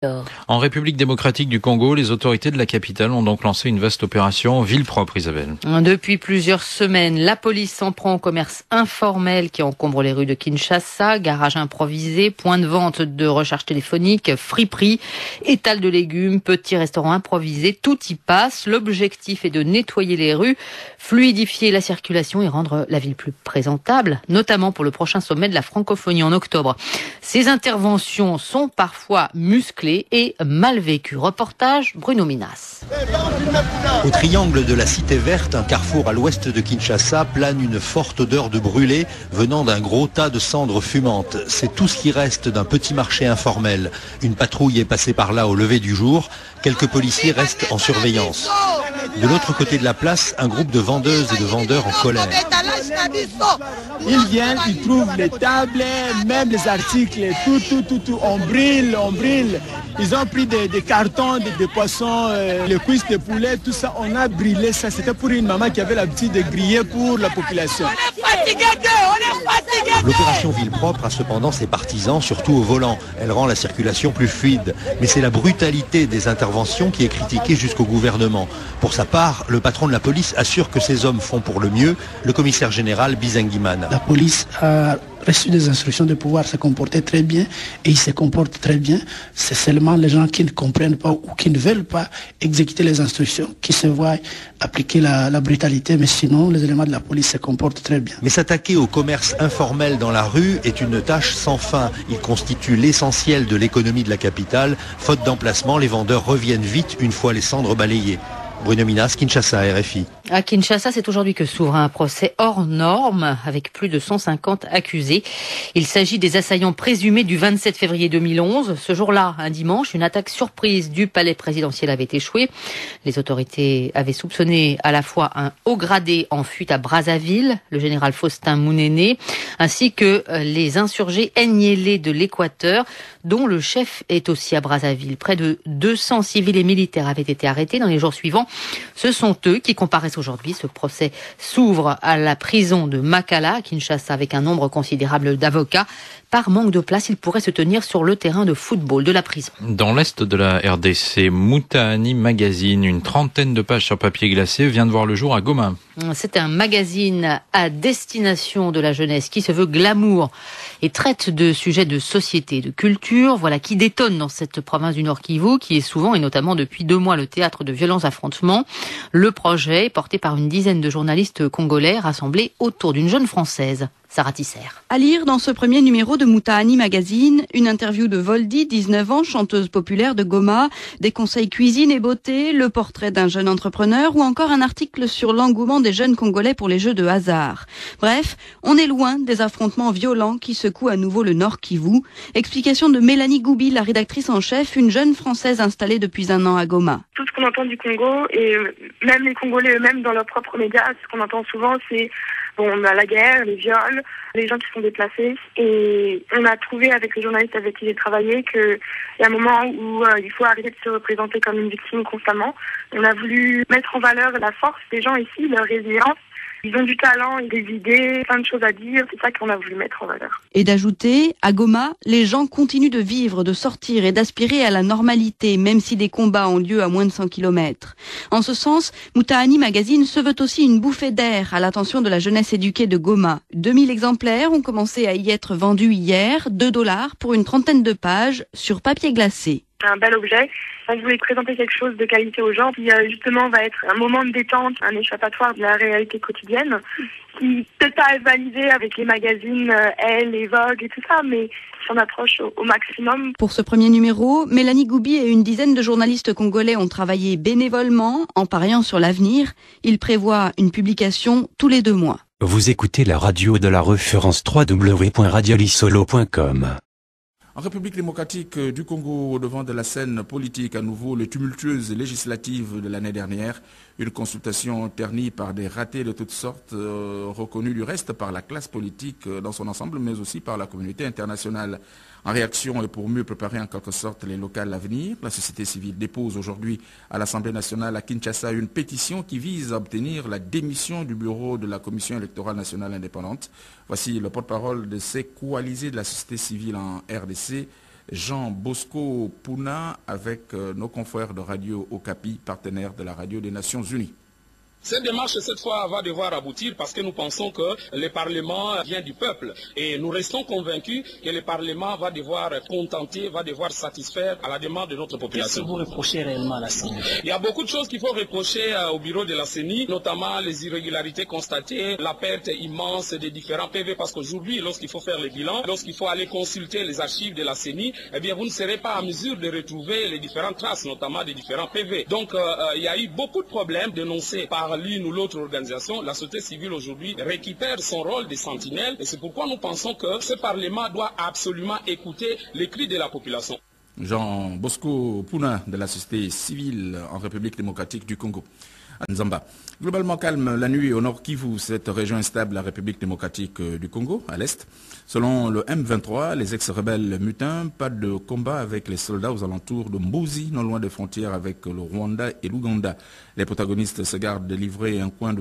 En République démocratique du Congo, les autorités de la capitale ont donc lancé une vaste opération ville propre, Isabelle. Depuis plusieurs semaines, la police s'en prend au commerce informel qui encombre les rues de Kinshasa, garages improvisés, points de vente de recharge téléphonique, friperies, étals de légumes, petits restaurants improvisés, tout y passe. L'objectif est de nettoyer les rues, fluidifier la circulation et rendre la ville plus présentable, notamment pour le prochain sommet de la francophonie en octobre. Ces interventions sont parfois musclées et mal vécu. Reportage Bruno Minas. Au triangle de la Cité Verte, un carrefour à l'ouest de Kinshasa, plane une forte odeur de brûlé venant d'un gros tas de cendres fumantes. C'est tout ce qui reste d'un petit marché informel. Une patrouille est passée par là au lever du jour. Quelques policiers restent en surveillance. De l'autre côté de la place, un groupe de vendeuses et de vendeurs en colère. Ils viennent, ils trouvent les tables, même les articles, tout. On brûle. Ils ont pris des cartons, des poissons, les cuisses de poulet, tout ça. On a brûlé ça. C'était pour une maman qui avait l'habitude de griller pour la population. L'opération Ville propre a cependant ses partisans, surtout au volant. Elle rend la circulation plus fluide. Mais c'est la brutalité des interventions qui est critiquée jusqu'au gouvernement. Pour sa part, le patron de la police assure que ces hommes font pour le mieux, le commissaire général Bizengimana. La police a reçu des instructions de pouvoir se comporter très bien et ils se comportent très bien. C'est seulement les gens qui ne comprennent pas ou qui ne veulent pas exécuter les instructions qui se voient appliquer la brutalité, mais sinon les éléments de la police se comportent très bien. Mais s'attaquer au commerce informel dans la rue est une tâche sans fin. Il constitue l'essentiel de l'économie de la capitale. Faute d'emplacement, les vendeurs reviennent vite une fois les cendres balayées. Bruno Minas, Kinshasa, RFI. À Kinshasa, c'est aujourd'hui que s'ouvre un procès hors norme avec plus de 150 accusés. Il s'agit des assaillants présumés du 27 février 2011. Ce jour-là, un dimanche, une attaque surprise du palais présidentiel avait échoué. Les autorités avaient soupçonné à la fois un haut gradé en fuite à Brazzaville, le général Faustin Mounéné, ainsi que les insurgés Enyélé de l'Équateur, dont le chef est aussi à Brazzaville. Près de 200 civils et militaires avaient été arrêtés dans les jours suivants. Ce sont eux qui comparaissent aujourd'hui. Ce procès s'ouvre à la prison de Makala, à Kinshasa, avec un nombre considérable d'avocats. Par manque de place, il pourrait se tenir sur le terrain de football de la prison. Dans l'est de la RDC, Moutahani Magazine, une trentaine de pages sur papier glacé, vient de voir le jour à Goma. C'est un magazine à destination de la jeunesse qui se veut glamour et traite de sujets de société, de culture, voilà qui détonne dans cette province du Nord Kivu, qui est souvent et notamment depuis 2 mois le théâtre de violents affrontements. Le projet est porté par une dizaine de journalistes congolais rassemblés autour d'une jeune Française. Sarah Tisser. À lire dans ce premier numéro de Moutahani Magazine, une interview de Voldy, 19 ans, chanteuse populaire de Goma, des conseils cuisine et beauté, le portrait d'un jeune entrepreneur ou encore un article sur l'engouement des jeunes Congolais pour les jeux de hasard. Bref, on est loin des affrontements violents qui secouent à nouveau le Nord Kivu. Explication de Mélanie Goubi, la rédactrice en chef, une jeune Française installée depuis 1 an à Goma. Tout ce qu'on entend du Congo, et même les Congolais eux-mêmes dans leurs propres médias, ce qu'on entend souvent, c'est on a la guerre, les viols, les gens qui sont déplacés. Et on a trouvé avec les journalistes avec qui j'ai travaillé qu'il y a un moment où il faut arrêter de se représenter comme une victime constamment. On a voulu mettre en valeur la force des gens ici, leur résilience. Ils ont du talent, des idées, plein de choses à dire. C'est ça qu'on a voulu mettre en valeur. Et d'ajouter, à Goma, les gens continuent de vivre, de sortir et d'aspirer à la normalité, même si des combats ont lieu à moins de 100 km. En ce sens, Moutahani Magazine se veut aussi une bouffée d'air à l'attention de la jeunesse éduquée de Goma. 2000 exemplaires ont commencé à y être vendus hier, $2 pour une trentaine de pages sur papier glacé. Un bel objet. Je voulais présenter quelque chose de qualité aux gens qui justement va être un moment de détente, un échappatoire de la réalité quotidienne qui peut pas être validé avec les magazines Elle et Vogue et tout ça, mais s'en approche au maximum. Pour ce premier numéro, Mélanie Goubi et une dizaine de journalistes congolais ont travaillé bénévolement en pariant sur l'avenir. Ils prévoient une publication tous les 2 mois. Vous écoutez la radio de la référence www.radiolisolo.com. En République démocratique du Congo, au devant de la scène politique à nouveau, les tumultueuses législatives de l'année dernière, une consultation ternie par des ratés de toutes sortes, reconnus du reste par la classe politique dans son ensemble, mais aussi par la communauté internationale. En réaction et pour mieux préparer en quelque sorte les locales à venir, la société civile dépose aujourd'hui à l'Assemblée nationale à Kinshasa une pétition qui vise à obtenir la démission du bureau de la Commission électorale nationale indépendante. Voici le porte-parole de ces coalisés de la société civile en RDC, Jean Bosco Puna avec nos confrères de Radio Okapi, partenaire de la Radio des Nations Unies. Cette démarche, cette fois, va devoir aboutir parce que nous pensons que le Parlement vient du peuple. Et nous restons convaincus que le Parlement va devoir contenter, va devoir satisfaire à la demande de notre population. Qu'est-ce que vous reprochez réellement à la CENI? Il y a beaucoup de choses qu'il faut reprocher au bureau de la CENI, notamment les irrégularités constatées, la perte immense des différents PV, parce qu'aujourd'hui, lorsqu'il faut faire le bilan, lorsqu'il faut aller consulter les archives de la CENI, eh bien, vous ne serez pas en mesure de retrouver les différentes traces, notamment des différents PV. Donc, il y a eu beaucoup de problèmes dénoncés par l'une ou l'autre organisation. La société civile aujourd'hui récupère son rôle de sentinelle et c'est pourquoi nous pensons que ce Parlement doit absolument écouter les cris de la population. Jean Bosco Puna de la société civile en République démocratique du Congo. Nzamba. Globalement calme la nuit au nord Kivu, cette région instable, la République démocratique du Congo, à l'est. Selon le M23, les ex-rebelles mutins, pas de combat avec les soldats aux alentours de Mbuzi, non loin des frontières avec le Rwanda et l'Ouganda. Les protagonistes se gardent de lever un coin de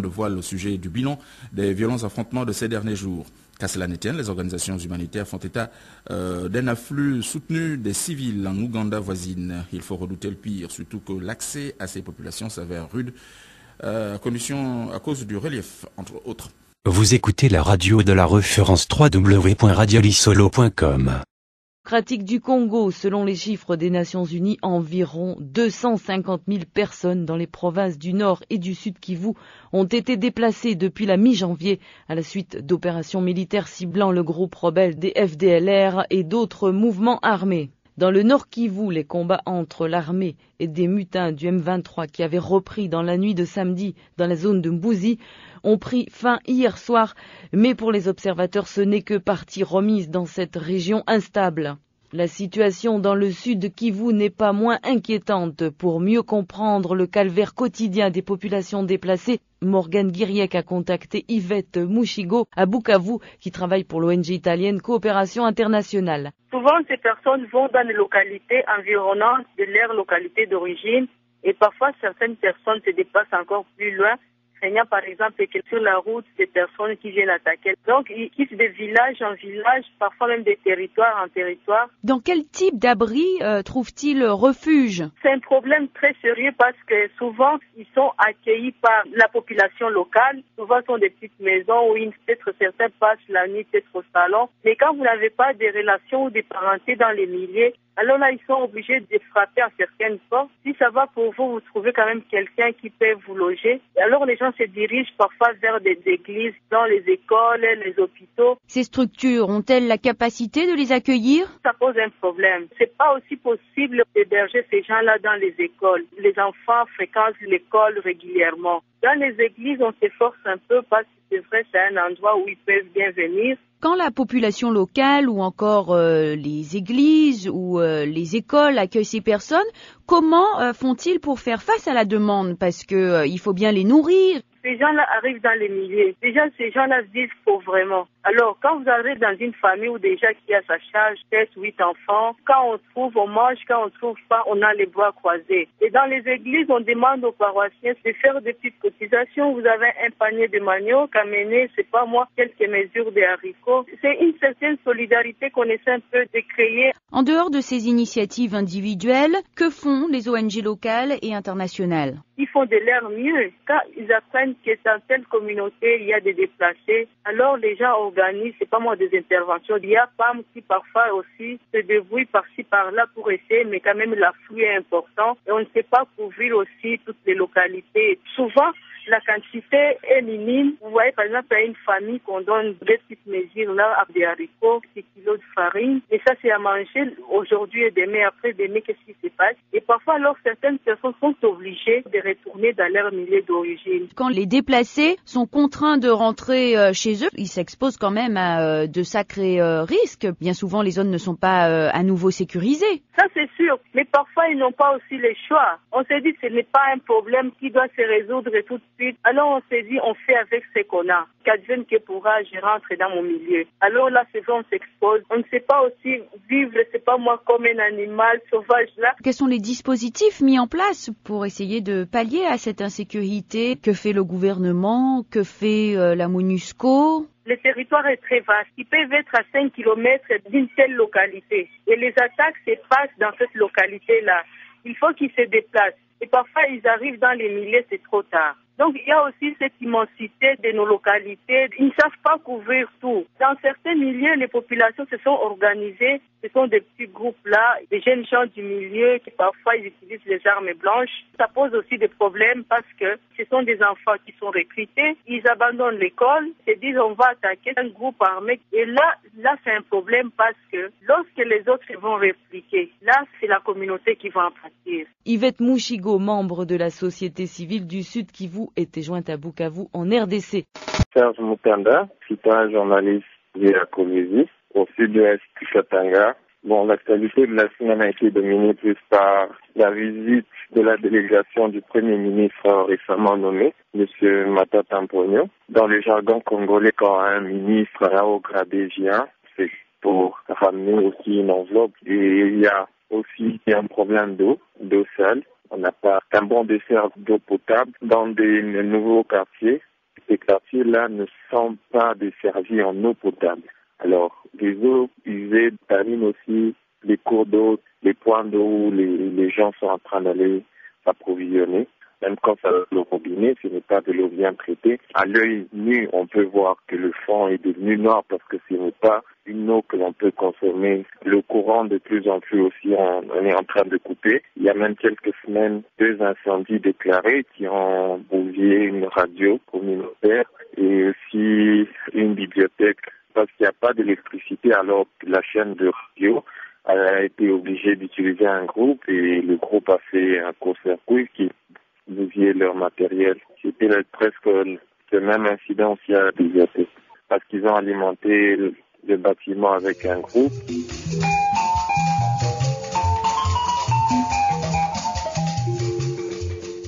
voile au sujet du bilan des violents affrontements de ces derniers jours. Qu'à cela ne tienne, les organisations humanitaires font état d'un afflux soutenu des civils en Ouganda voisine. Il faut redouter le pire, surtout que l'accès à ces populations s'avère rude, à cause du relief, entre autres. Vous écoutez la radio de la référence www.radiolisolo.com. Démocratique du Congo, selon les chiffres des Nations Unies, environ 250 000 personnes dans les provinces du Nord et du Sud Kivu ont été déplacées depuis la mi-janvier à la suite d'opérations militaires ciblant le groupe rebelle des FDLR et d'autres mouvements armés. Dans le Nord Kivu, les combats entre l'armée et des mutins du M23 qui avaient repris dans la nuit de samedi dans la zone de Mbuzi ont pris fin hier soir, mais pour les observateurs, ce n'est que partie remise dans cette région instable. La situation dans le sud Kivu n'est pas moins inquiétante. Pour mieux comprendre le calvaire quotidien des populations déplacées, Morgane Guiriec a contacté Yvette Mouchigo à Bukavu, qui travaille pour l'ONG italienne Coopération Internationale. Souvent, ces personnes vont dans les localités environnantes de leur localité d'origine et parfois certaines personnes se déplacent encore plus loin, craignant par exemple que sur la route, des personnes qui viennent attaquer. Donc, ils quittent de village en village, parfois même de territoire en territoire. Dans quel type d'abri trouvent-ils refuge? C'est un problème très sérieux parce que souvent, ils sont accueillis par la population locale. Souvent, ce sont des petites maisons où peut-être certains passent la nuit, peut-être au salon. Mais quand vous n'avez pas de relations ou de parenté dans les milliers, alors là, ils sont obligés de frapper à certaines portes. Si ça va pour vous, vous trouvez quand même quelqu'un qui peut vous loger. Alors les gens se dirigent parfois vers des églises, dans les écoles, les hôpitaux. Ces structures ont-elles la capacité de les accueillir? Ça pose un problème. C'est pas aussi possible d'héberger ces gens-là dans les écoles. Les enfants fréquentent l'école régulièrement. Dans les églises, on s'efforce un peu parce que c'est vrai, c'est un endroit où ils peuvent bien venir. Quand la population locale ou encore les églises ou les écoles accueillent ces personnes, comment font-ils pour faire face à la demande? Parce que il faut bien les nourrir. Ces gens-là arrivent dans les milliers. Déjà, ces gens-là vivent pauvrement. Alors, quand vous arrivez dans une famille où déjà qui a sa charge, 7, 8 enfants, quand on trouve, on mange, quand on trouve pas, on a les bras croisés. Et dans les églises, on demande aux paroissiens de faire des petites cotisations. Vous avez un panier de manioc, amener, c'est pas moi, quelques mesures de haricots. C'est une certaine solidarité qu'on essaie un peu de créer. En dehors de ces initiatives individuelles, que font les ONG locales et internationales? Ils font de leur mieux. Quand ils apprennent que dans telle communauté, il y a des déplacés, alors les gens organisent, c'est pas moi, des interventions. Il y a PAM qui parfois aussi se débrouille par-ci, par-là pour essayer, mais quand même l'afflux est important. Et on ne sait pas couvrir aussi toutes les localités. Souvent, la quantité est minime. Vous voyez, par exemple, il y a une famille qu'on donne des petites mesures là, avec des haricots, 6 kilos de farine. Et ça, c'est à manger aujourd'hui et demain. Après demain, qu'est-ce qui se passe? Et parfois, alors, certaines personnes sont obligées de retourner dans leur milieu d'origine. Quand les déplacés sont contraints de rentrer chez eux, ils s'exposent quand même à de sacrés risques. Bien souvent, les zones ne sont pas à nouveau sécurisées. Ça, c'est sûr. Mais parfois, ils n'ont pas aussi les choix. On s'est dit que ce n'est pas un problème qui doit se résoudre tout de suite. Alors, on s'est dit, on fait avec ce qu'on a. Qu'advienne que pourra, je rentre dans mon milieu. Alors là, c'est vrai, on s'expose. On ne sait pas aussi vivre, c'est pas moi, comme un animal sauvage là. Quels sont les dispositifs mis en place pour essayer de pallier à cette insécurité? Que fait le gouvernement? Que fait la MONUSCO? Le territoire est très vaste. Ils peuvent être à 5 km d'une telle localité. Et les attaques se passent dans cette localité-là. Il faut qu'ils se déplacent. Et parfois, ils arrivent dans les milieux, c'est trop tard. Donc, il y a aussi cette immensité de nos localités. Ils ne savent pas couvrir tout. Dans certains milieux, les populations se sont organisées. Ce sont des petits groupes-là, des jeunes gens du milieu qui parfois ils utilisent les armes blanches. Ça pose aussi des problèmes parce que ce sont des enfants qui sont recrutés. Ils abandonnent l'école, se disent on va attaquer un groupe armé. Et là c'est un problème parce que lorsque les autres vont répliquer, là c'est la communauté qui va en pâtir. Yvette Mouchigo, membre de la société civile du Sud Kivu, était jointe à Bukavu en RDC. Serge Mutanda, citoyen journaliste de la Colombie, au sud-ouest du Katanga. Bon, l'actualité de la semaine a été dominée plus par la visite de la délégation du Premier ministre récemment nommé, M. Matata Mponyo. Dans le jargon congolais, quand un ministre a au gradé vient, c'est pour ramener aussi une enveloppe. Et il y a aussi un problème d'eau sale. On n'a pas un bon dessert d'eau potable dans des nouveaux quartiers. Ces quartiers-là ne sont pas desservis en eau potable. Alors, les eaux usées terminent aussi les cours d'eau, les points d'eau où les gens sont en train d'aller s'approvisionner. Même quand ça le robinet, ce n'est pas de l'eau bien traitée. À l'œil nu, on peut voir que le fond est devenu noir parce que ce n'est pas une eau que l'on peut consommer. Le courant, de plus en plus aussi, on est en train de couper. Il y a même quelques semaines, 2 incendies déclarés qui ont bousillé une radio communautaire et aussi une bibliothèque parce qu'il n'y a pas d'électricité alors que la chaîne de radio a été obligée d'utiliser un groupe et le groupe a fait un court-circuit qui bousillait leur matériel. C'était presque le même incident aussi à la bibliothèque parce qu'ils ont alimenté le bâtiment avec un groupe.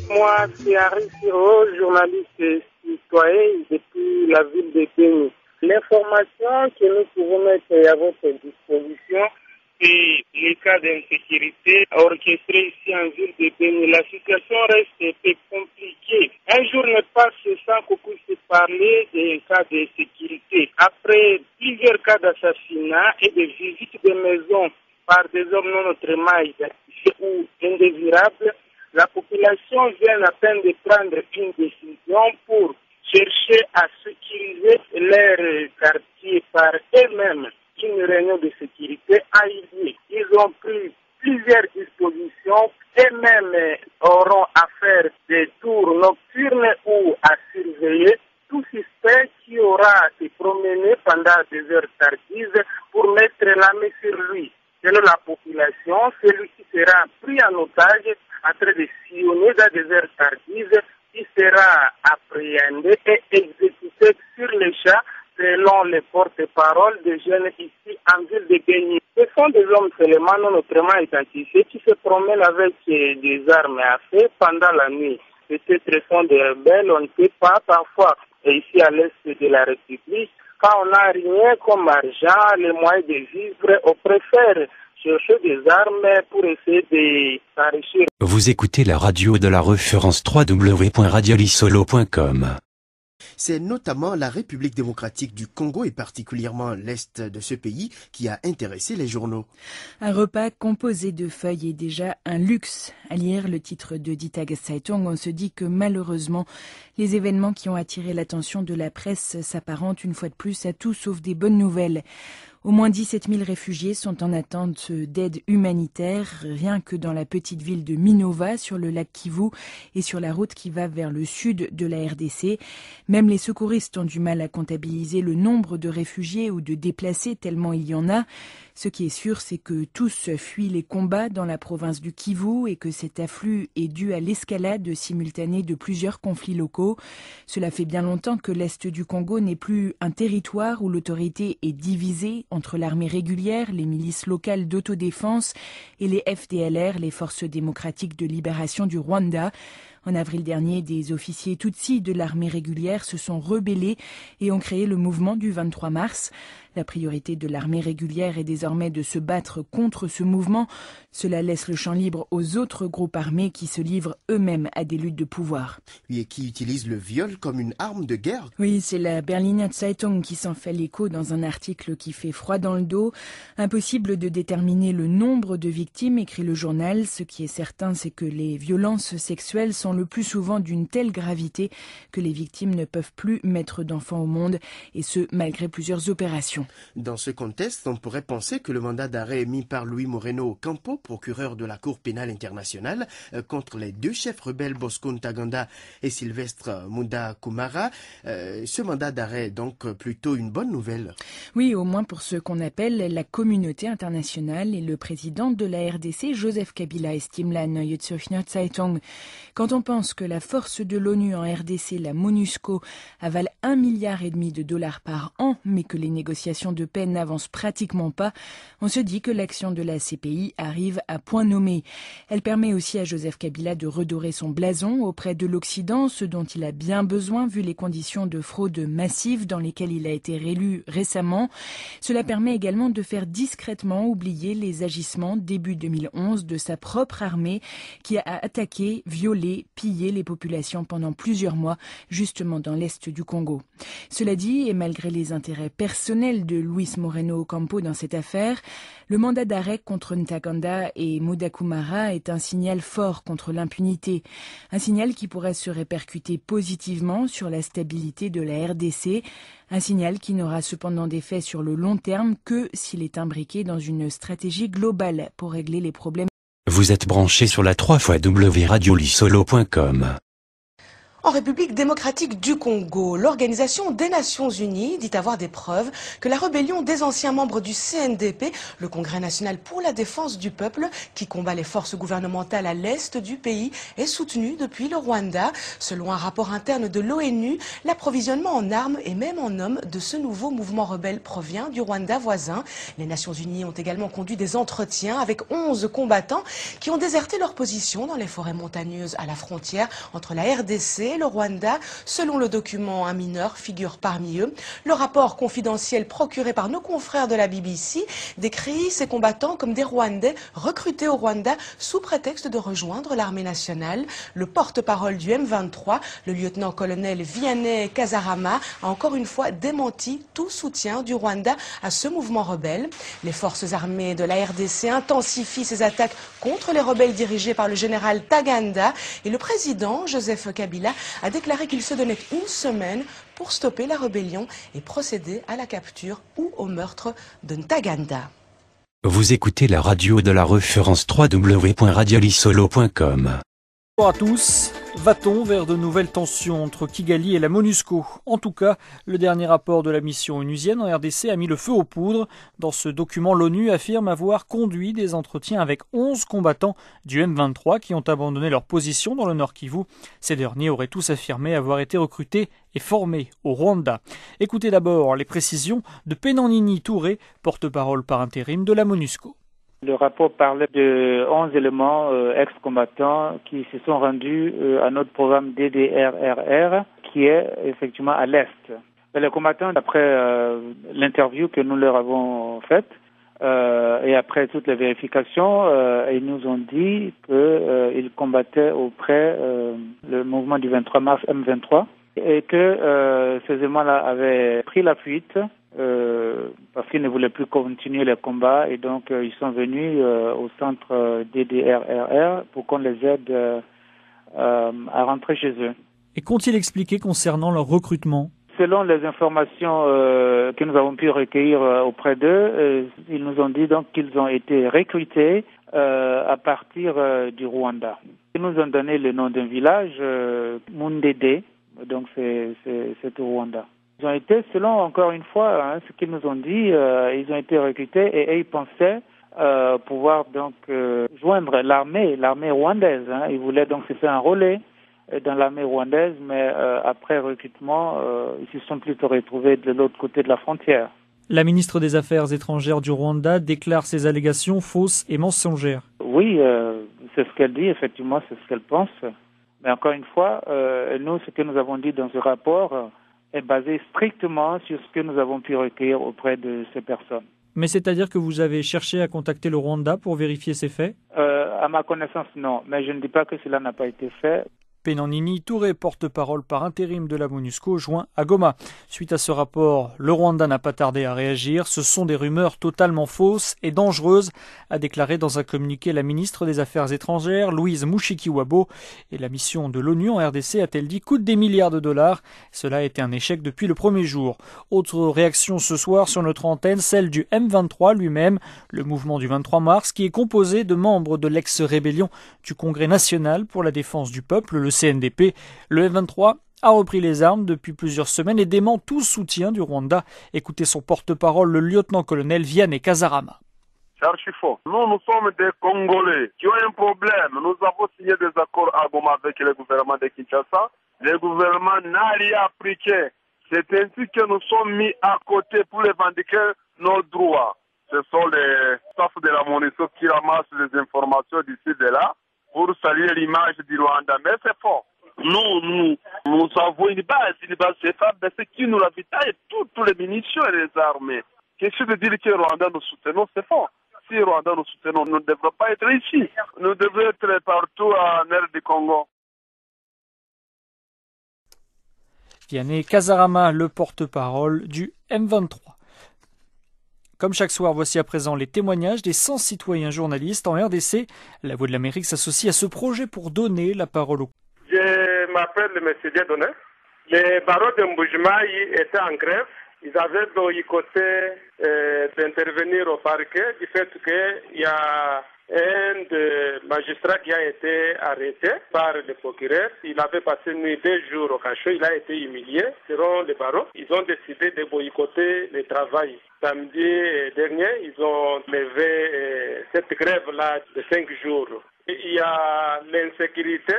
Moi, c'est Harry Siro, journaliste citoyen depuis la ville de Béni. L'information que nous pouvons mettre à votre disposition, c'est les cas d'insécurité orchestrés ici en ville de Béni. La situation reste un peu compliquée. Un jour ne passe sans qu'on puisse parler des cas d'insécurité. Après plusieurs cas d'assassinat et de visites de maisons par des hommes non autrement identifiés ou indésirables, la population vient à peine de prendre une décision pour chercher à sécuriser leur quartier par eux-mêmes. Une réunion de sécurité a eu lieu. Ils ont pris plusieurs dispositions. Eux-mêmes auront à faire des tours nocturnes ou à surveiller tout suspect qui aura à se promener pendant des heures tardives pour mettre la main sur lui. Selon la population, celui-ci sera pris en otage en train de sillonner dans des heures tardives. Il sera appréhendé et exécuté sur les champs selon les porte-paroles des jeunes ici en ville de Béni. Ce sont des hommes seulement non autrement identifiés qui se promènent avec des armes à feu pendant la nuit. Peut-être sont des rebelles, on ne sait pas. Parfois, ici à l'est de la République, quand on n'a rien comme argent, les moyens de vivre, on préfère chercher des armes pour essayer de s'enrichir. Vous écoutez la radio de la référence www.radiolisolo.com. C'est notamment la République démocratique du Congo et particulièrement l'Est de ce pays qui a intéressé les journaux. Un repas composé de feuilles est déjà un luxe. À lire le titre de Die Tageszeitung, on se dit que malheureusement, les événements qui ont attiré l'attention de la presse s'apparentent une fois de plus à tout sauf des bonnes nouvelles. Au moins 17 000 réfugiés sont en attente d'aide humanitaire, rien que dans la petite ville de Minova, sur le lac Kivu et sur la route qui va vers le sud de la RDC. Même les secouristes ont du mal à comptabiliser le nombre de réfugiés ou de déplacés tellement il y en a. Ce qui est sûr, c'est que tous fuient les combats dans la province du Kivu et que cet afflux est dû à l'escalade simultanée de plusieurs conflits locaux. Cela fait bien longtemps que l'Est du Congo n'est plus un territoire où l'autorité est divisée entre l'armée régulière, les milices locales d'autodéfense et les FDLR, les forces démocratiques de libération du Rwanda. En avril dernier, des officiers Tutsis de l'armée régulière se sont rebellés et ont créé le mouvement du 23 mars. La priorité de l'armée régulière est désormais de se battre contre ce mouvement. Cela laisse le champ libre aux autres groupes armés qui se livrent eux-mêmes à des luttes de pouvoir. Oui, et qui utilisent le viol comme une arme de guerre. Oui, c'est la Berliner Zeitung qui s'en fait l'écho dans un article qui fait froid dans le dos. Impossible de déterminer le nombre de victimes, écrit le journal. Ce qui est certain, c'est que les violences sexuelles sont le plus souvent d'une telle gravité que les victimes ne peuvent plus mettre d'enfants au monde, et ce, malgré plusieurs opérations. Dans ce contexte, on pourrait penser que le mandat d'arrêt émis par Luis Moreno Ocampo, procureur de la Cour pénale internationale, contre les deux chefs rebelles Bosco Ntaganda et Sylvestre Munda Kumara, ce mandat d'arrêt est donc plutôt une bonne nouvelle. Oui, au moins pour ce qu'on appelle la communauté internationale, et le président de la RDC, Joseph Kabila, estime la Neue Zürcher Zeitung. Quand on pense que la force de l'ONU en RDC, la MONUSCO, avale 1,5 milliard de dollars par an, mais que les négociations de paix n'avancent pratiquement pas, on se dit que l'action de la CPI arrive à point nommé. Elle permet aussi à Joseph Kabila de redorer son blason auprès de l'Occident, ce dont il a bien besoin vu les conditions de fraude massive dans lesquelles il a été réélu récemment. Cela permet également de faire discrètement oublier les agissements début 2011 de sa propre armée qui a attaqué, violé, pillé les populations pendant plusieurs mois, justement dans l'est du Congo. Cela dit, et malgré les intérêts personnels de Luis Moreno Ocampo dans cette affaire, le mandat d'arrêt contre Ntaganda et Munda Kumara est un signal fort contre l'impunité. Un signal qui pourrait se répercuter positivement sur la stabilité de la RDC. Un signal qui n'aura cependant d'effet sur le long terme que s'il est imbriqué dans une stratégie globale pour régler les problèmes. Vous êtes branché sur la 3xwradiolissolo.com. En République démocratique du Congo, l'Organisation des Nations Unies dit avoir des preuves que la rébellion des anciens membres du CNDP, le Congrès national pour la défense du peuple, qui combat les forces gouvernementales à l'est du pays, est soutenue depuis le Rwanda. Selon un rapport interne de l'ONU, l'approvisionnement en armes et même en hommes de ce nouveau mouvement rebelle provient du Rwanda voisin. Les Nations Unies ont également conduit des entretiens avec 11 combattants qui ont déserté leur position dans les forêts montagneuses à la frontière entre la RDC et le Rwanda. Selon le document, un mineur figure parmi eux. Le rapport confidentiel procuré par nos confrères de la BBC décrit ces combattants comme des Rwandais recrutés au Rwanda sous prétexte de rejoindre l'armée nationale. Le porte-parole du M23, le lieutenant-colonel Vianney Kazarama, a encore une fois démenti tout soutien du Rwanda à ce mouvement rebelle. Les forces armées de la RDC intensifient ces attaques contre les rebelles dirigés par le général Ntaganda, et le président Joseph Kabila a déclaré qu'il se donnait une semaine pour stopper la rébellion et procéder à la capture ou au meurtre de Ntaganda. Vous écoutez la radio de la référence www.radiolissolo.com. Bonjour à tous. Va-t-on vers de nouvelles tensions entre Kigali et la MONUSCO? En tout cas, le dernier rapport de la mission onusienne en RDC a mis le feu aux poudres. Dans ce document, l'ONU affirme avoir conduit des entretiens avec 11 combattants du M23 qui ont abandonné leur position dans le Nord Kivu. Ces derniers auraient tous affirmé avoir été recrutés et formés au Rwanda. Écoutez d'abord les précisions de Penanini Touré, porte-parole par intérim de la MONUSCO. Le rapport parlait de 11 éléments ex-combattants qui se sont rendus à notre programme DDRRR, qui est effectivement à l'Est. Les combattants, d'après l'interview que nous leur avons faite, et après toutes les vérifications, ils nous ont dit qu'ils combattaient auprès le mouvement du 23 mars M23 et que ces éléments-là avaient pris la fuite parce qu'ils ne voulaient plus continuer les combats, et donc ils sont venus au centre DDRRR pour qu'on les aide à rentrer chez eux. Et qu'ont-ils expliqué concernant leur recrutement? Selon les informations que nous avons pu recueillir auprès d'eux, ils nous ont dit donc qu'ils ont été recrutés à partir du Rwanda. Ils nous ont donné le nom d'un village, Mundede, donc c'est au Rwanda. Ils ont été, selon encore une fois ce qu'ils nous ont dit, ils ont été recrutés et ils pensaient pouvoir donc joindre l'armée rwandaise. Ils voulaient donc se faire enrôler dans l'armée rwandaise, mais après recrutement, ils se sont plutôt retrouvés de l'autre côté de la frontière. La ministre des Affaires étrangères du Rwanda déclare ces allégations fausses et mensongères. Oui, c'est ce qu'elle dit, effectivement, c'est ce qu'elle pense. Mais encore une fois, nous, ce que nous avons dit dans ce rapport est basé strictement sur ce que nous avons pu recueillir auprès de ces personnes. Mais c'est-à-dire que vous avez cherché à contacter le Rwanda pour vérifier ces faits ? À ma connaissance, non. Mais je ne dis pas que cela n'a pas été fait. Pénanini Touré, porte-parole par intérim de la MONUSCO, joint à Goma. Suite à ce rapport, le Rwanda n'a pas tardé à réagir. Ce sont des rumeurs totalement fausses et dangereuses, a déclaré dans un communiqué la ministre des Affaires étrangères, Louise Mushikiwabo. Et la mission de l'ONU en RDC, a-t-elle dit, coûte des milliards de dollars. Cela a été un échec depuis le premier jour. Autre réaction ce soir sur notre antenne, celle du M23 lui-même, le mouvement du 23 mars, qui est composé de membres de l'ex-rébellion du Congrès national pour la défense du peuple, le CNDP. Le M23 a repris les armes depuis plusieurs semaines et dément tout soutien du Rwanda. Écoutez son porte-parole, le lieutenant-colonel Vianney Kazarama. C'est archi faux. Nous sommes des Congolais qui ont un problème. Nous avons signé des accords à Goma avec le gouvernement de Kinshasa. Le gouvernement n'a rien appliqué. C'est ainsi que nous sommes mis à côté pour revendiquer nos droits. Ce sont les staffs de la MONUSCO qui ramassent les informations d'ici et de là pour saluer l'image du Rwanda. Mais c'est faux. Nous avons une base c'est faible, c'est qui nous ravitaille toutes les munitions et les armées. Question de dire que le Rwanda nous soutenons, c'est faux. Si le Rwanda nous soutenons, nous ne devrions pas être ici. Nous devrions être partout en aire du Congo. Vianney Kazarama, le porte-parole du M23. Comme chaque soir, voici à présent les témoignages des 100 citoyens journalistes en RDC. La Voix de l'Amérique s'associe à ce projet pour donner la parole aux... Je m'appelle M. Dieudonné. Les barreaux de Mboujmaï étaient en grève. Ils avaient boycotté d'intervenir au parquet du fait qu'il y a un des magistrats qui a été arrêté par le procureur. Il avait passé 2 jours au cachot. Il a été humilié selon les barreaux. Ils ont décidé de boycotter le travail. Samedi dernier, ils ont levé cette grève-là de 5 jours. Il y a l'insécurité.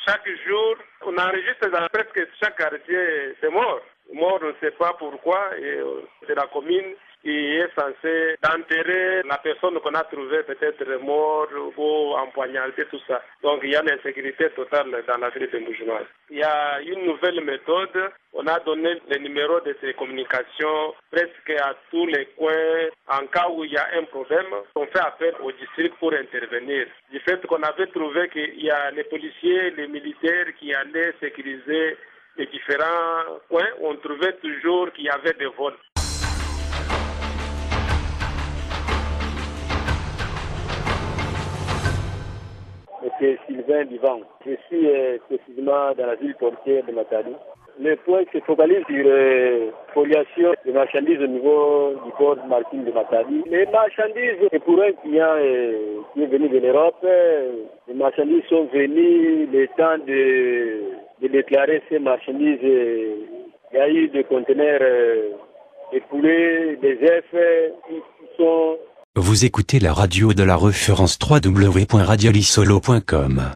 Chaque jour, on enregistre dans presque chaque quartier, c'est mort. Mort, on ne sait pas pourquoi. C'est la commune qui est censée enterrer la personne qu'on a trouvée peut-être morte ou empoignardée, tout ça. Donc il y a l'insécurité totale dans la ville de Mboujmaï. Il y a une nouvelle méthode. On a donné les numéros de ces communications presque à tous les coins. En cas où il y a un problème, on fait appel au district pour intervenir. Du fait qu'on avait trouvé qu'il y a les policiers, les militaires qui allaient sécuriser les différents coins, on trouvait toujours qu'il y avait des vols. C'est Sylvain Divan. Je suis précisément dans la ville portière de Matadi. Le point se focalise sur la spoliation des marchandises au niveau du port maritime de Matadi. Les marchandises, c'est pour un client qui est venu de l'Europe. Les marchandises sont venues le temps de déclarer ces marchandises. Il y a eu des conteneurs de poulet, des œufs qui sont... Vous écoutez la radio de la référence www.radiolisolo.com.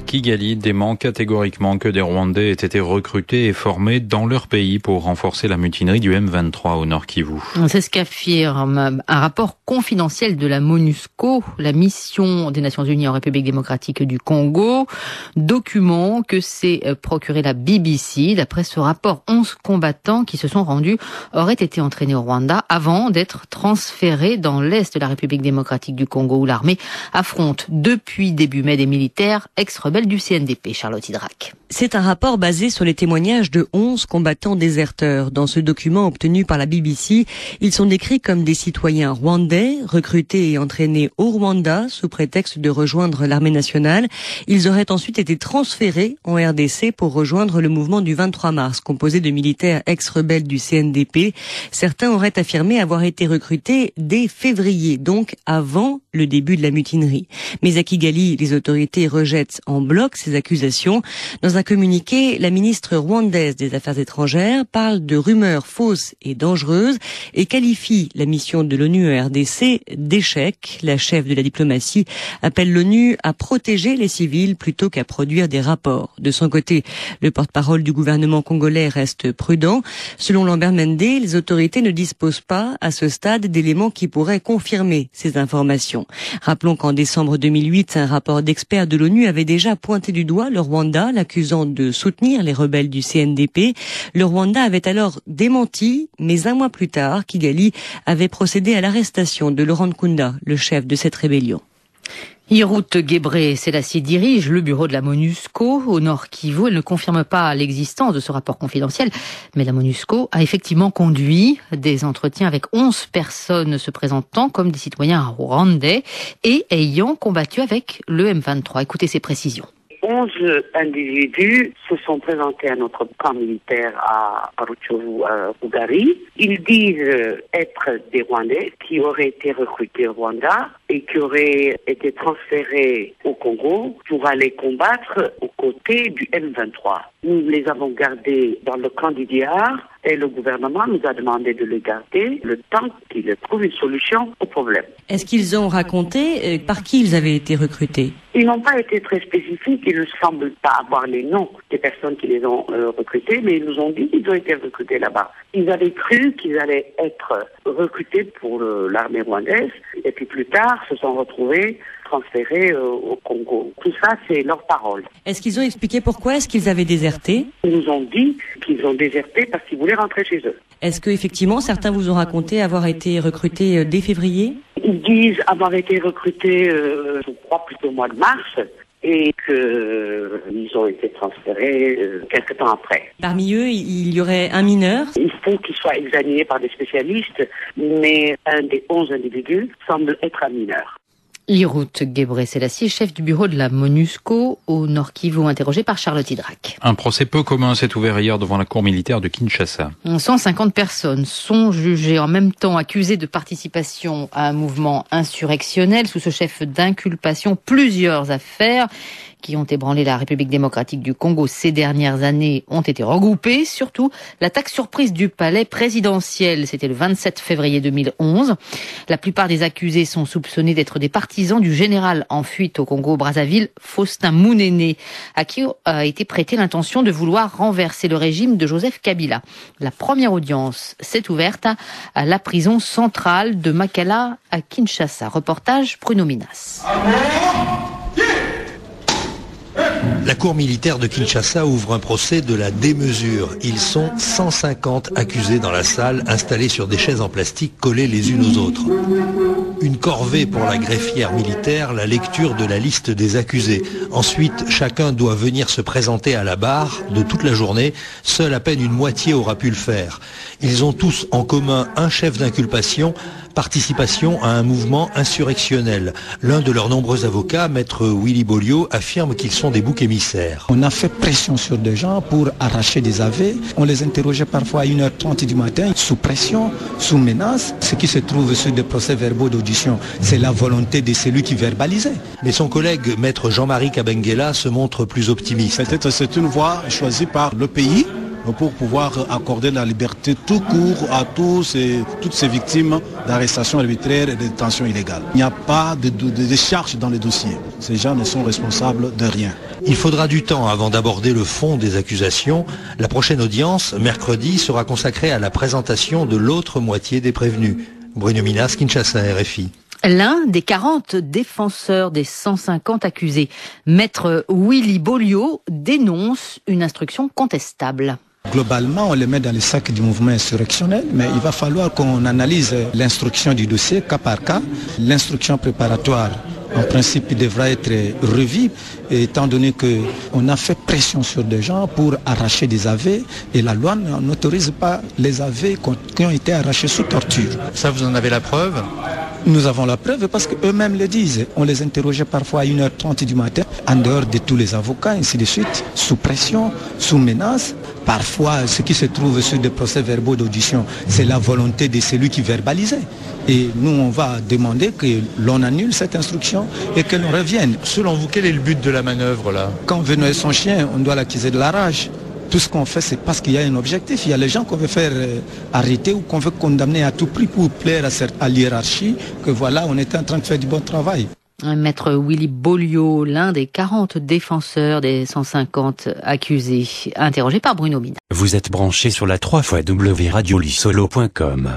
Kigali dément catégoriquement que des Rwandais aient été recrutés et formés dans leur pays pour renforcer la mutinerie du M23 au Nord Kivu. C'est ce qu'affirme un rapport confidentiel de la MONUSCO, la mission des Nations Unies en République démocratique du Congo, document que s'est procuré la BBC. D'après ce rapport, 11 combattants qui se sont rendus auraient été entraînés au Rwanda avant d'être transférés dans l'est de la République démocratique du Congo où l'armée affronte depuis début mai des militaires ex-rebelles du CNDP. Charlotte Hydrac. C'est un rapport basé sur les témoignages de 11 combattants déserteurs. Dans ce document obtenu par la BBC, ils sont décrits comme des citoyens rwandais, recrutés et entraînés au Rwanda sous prétexte de rejoindre l'armée nationale. Ils auraient ensuite été transférés en RDC pour rejoindre le mouvement du 23 mars, composé de militaires ex-rebelles du CNDP. Certains auraient affirmé avoir été recrutés dès février, donc avant le début de la mutinerie. Mais à Kigali, les autorités rejettent en bloc ces accusations. Dans un communiqué, la ministre rwandaise des Affaires étrangères parle de rumeurs fausses et dangereuses et qualifie la mission de l'ONU en RDC d'échec. La chef de la diplomatie appelle l'ONU à protéger les civils plutôt qu'à produire des rapports. De son côté, le porte-parole du gouvernement congolais reste prudent. Selon Lambert Mende, les autorités ne disposent pas à ce stade d'éléments qui pourraient confirmer ces informations. Rappelons qu'en décembre 2008, un rapport d'experts de l'ONU avait déjà pointé du doigt le Rwanda, l'accusant de soutenir les rebelles du CNDP. Le Rwanda avait alors démenti, mais un mois plus tard, Kigali avait procédé à l'arrestation de Laurent Nkunda, le chef de cette rébellion. Hirut Gebre-Selassie dirige le bureau de la MONUSCO au Nord Kivu. Elle ne confirme pas l'existence de ce rapport confidentiel, mais la MONUSCO a effectivement conduit des entretiens avec 11 personnes se présentant comme des citoyens rwandais et ayant combattu avec le M23. Écoutez ces précisions. 11 individus se sont présentés à notre camp militaire à Rutshuru-Bugari. Ils disent être des Rwandais qui auraient été recrutés au Rwanda et qui auraient été transférés au Congo pour aller combattre aux côtés du M23. Nous les avons gardés dans le camp du Diar et le gouvernement nous a demandé de les garder le temps qu'ils trouvent une solution au problème. Est-ce qu'ils ont raconté par qui ils avaient été recrutés ? Ils n'ont pas été très spécifiques, ils ne semblent pas avoir les noms des personnes qui les ont recrutés, mais ils nous ont dit qu'ils ont été recrutés là-bas. Ils avaient cru qu'ils allaient être recrutés pour l'armée rwandaise et puis plus tard se sont retrouvés transférés au Congo. Tout ça, c'est leur parole. Est-ce qu'ils ont expliqué pourquoi est-ce qu'ils avaient déserté ? Ils nous ont dit qu'ils ont déserté parce qu'ils voulaient rentrer chez eux. Est-ce que effectivement certains vous ont raconté avoir été recrutés dès février ? Ils disent avoir été recrutés, je crois, plutôt au mois de mars, et qu'ils ont été transférés quelque temps après. Parmi eux, il y aurait un mineur ? Il faut qu'il soit examiné par des spécialistes, mais un des 11 individus semble être un mineur. Hirut Gebre-Selassie, chef du bureau de la MONUSCO au Nord Kivu, interrogé par Charlotte Hydrac. Un procès peu commun s'est ouvert hier devant la cour militaire de Kinshasa. 150 personnes sont jugées en même temps accusées de participation à un mouvement insurrectionnel. Sous ce chef d'inculpation, plusieurs affaires qui ont ébranlé la République démocratique du Congo ces dernières années ont été regroupées. Surtout, l'attaque surprise du palais présidentiel, c'était le 27 février 2011. La plupart des accusés sont soupçonnés d'être des partisans du général en fuite au Congo-Brazzaville, Faustin Munene, à qui a été prêtée l'intention de vouloir renverser le régime de Joseph Kabila. La première audience s'est ouverte à la prison centrale de Makala à Kinshasa. Reportage Bruno Minas. La cour militaire de Kinshasa ouvre un procès de la démesure. Ils sont 150 accusés dans la salle, installés sur des chaises en plastique collées les unes aux autres. Une corvée pour la greffière militaire, la lecture de la liste des accusés. Ensuite, chacun doit venir se présenter à la barre de toute la journée. Seule à peine une moitié aura pu le faire. Ils ont tous en commun un chef d'inculpation, participation à un mouvement insurrectionnel. L'un de leurs nombreux avocats, maître Willy Bolio, affirme qu'ils sont des boucs émissaires. On a fait pression sur des gens pour arracher des aveux. On les interrogeait parfois à 1h30 du matin, sous pression, sous menace. Ce qui se trouve sur des procès-verbaux d'audition, c'est la volonté de celui qui verbalisait. Mais son collègue, maître Jean-Marie Kabengela, se montre plus optimiste. Peut-être c'est une voie choisie par le pays pour pouvoir accorder la liberté tout court à toutes ces victimes d'arrestations arbitraires et de détention illégale. Il n'y a pas de charges dans les dossiers. Ces gens ne sont responsables de rien. Il faudra du temps avant d'aborder le fond des accusations. La prochaine audience, mercredi, sera consacrée à la présentation de l'autre moitié des prévenus. Bruno Minas, Kinshasa, RFI. L'un des 40 défenseurs des 150 accusés, maître Willy Bolio, dénonce une instruction contestable. Globalement, on les met dans le sac du mouvement insurrectionnel, mais il va falloir qu'on analyse l'instruction du dossier cas par cas. L'instruction préparatoire, en principe, devra être revue, étant donné qu'on a fait pression sur des gens pour arracher des aveux, et la loi n'autorise pas les aveux qui ont été arrachés sous torture. Ça, vous en avez la preuve ? Nous avons la preuve parce qu'eux-mêmes le disent. On les interrogeait parfois à 1h30 du matin, en dehors de tous les avocats, ainsi de suite, sous pression, sous menace. Parfois, ce qui se trouve sur des procès-verbaux d'audition, c'est la volonté de celui qui verbalisait. Et nous, on va demander que l'on annule cette instruction et que l'on revienne. Selon vous, quel est le but de la manœuvre là? Quand Veno est son chien, on doit l'accuser de la rage. Tout ce qu'on fait, c'est parce qu'il y a un objectif. Il y a les gens qu'on veut faire arrêter ou qu'on veut condamner à tout prix pour plaire à l'hiérarchie, que voilà, on était en train de faire du bon travail. Maître Willy Beaulieu, l'un des 40 défenseurs des 150 accusés, interrogé par Bruno Mina. Vous êtes branché sur la 3xwradiolissolo.com.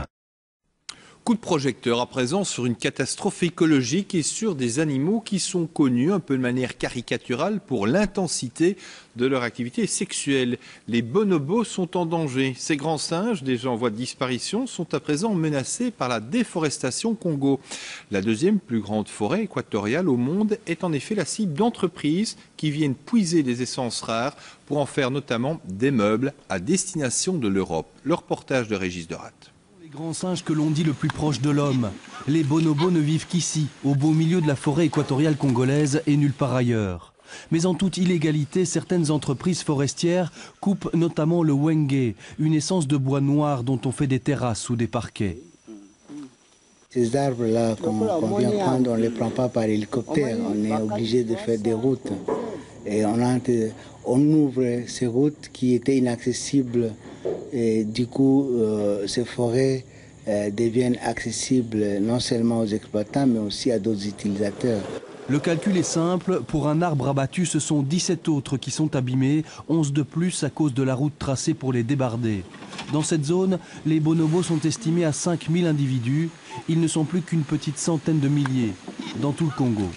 Coup de projecteur à présent sur une catastrophe écologique et sur des animaux qui sont connus un peu de manière caricaturale pour l'intensité de leur activité sexuelle. Les bonobos sont en danger. Ces grands singes, déjà en voie de disparition, sont à présent menacés par la déforestation au Congo. La deuxième plus grande forêt équatoriale au monde est en effet la cible d'entreprises qui viennent puiser des essences rares pour en faire notamment des meubles à destination de l'Europe. Le reportage de Régis Derat. Les grands singes que l'on dit le plus proche de l'homme. Les bonobos ne vivent qu'ici, au beau milieu de la forêt équatoriale congolaise et nulle part ailleurs. Mais en toute illégalité, certaines entreprises forestières coupent notamment le wenge, une essence de bois noir dont on fait des terrasses ou des parquets. Ces arbres-là qu'on vient prendre, on ne les prend pas par hélicoptère, on est obligé de faire des routes. Et on ouvre ces routes qui étaient inaccessibles. Et du coup, ces forêts deviennent accessibles non seulement aux exploitants, mais aussi à d'autres utilisateurs. Le calcul est simple, pour un arbre abattu, ce sont 17 autres qui sont abîmés, 11 de plus à cause de la route tracée pour les débarder. Dans cette zone, les bonobos sont estimés à 5000 individus. Ils ne sont plus qu'une petite centaine de milliers dans tout le Congo.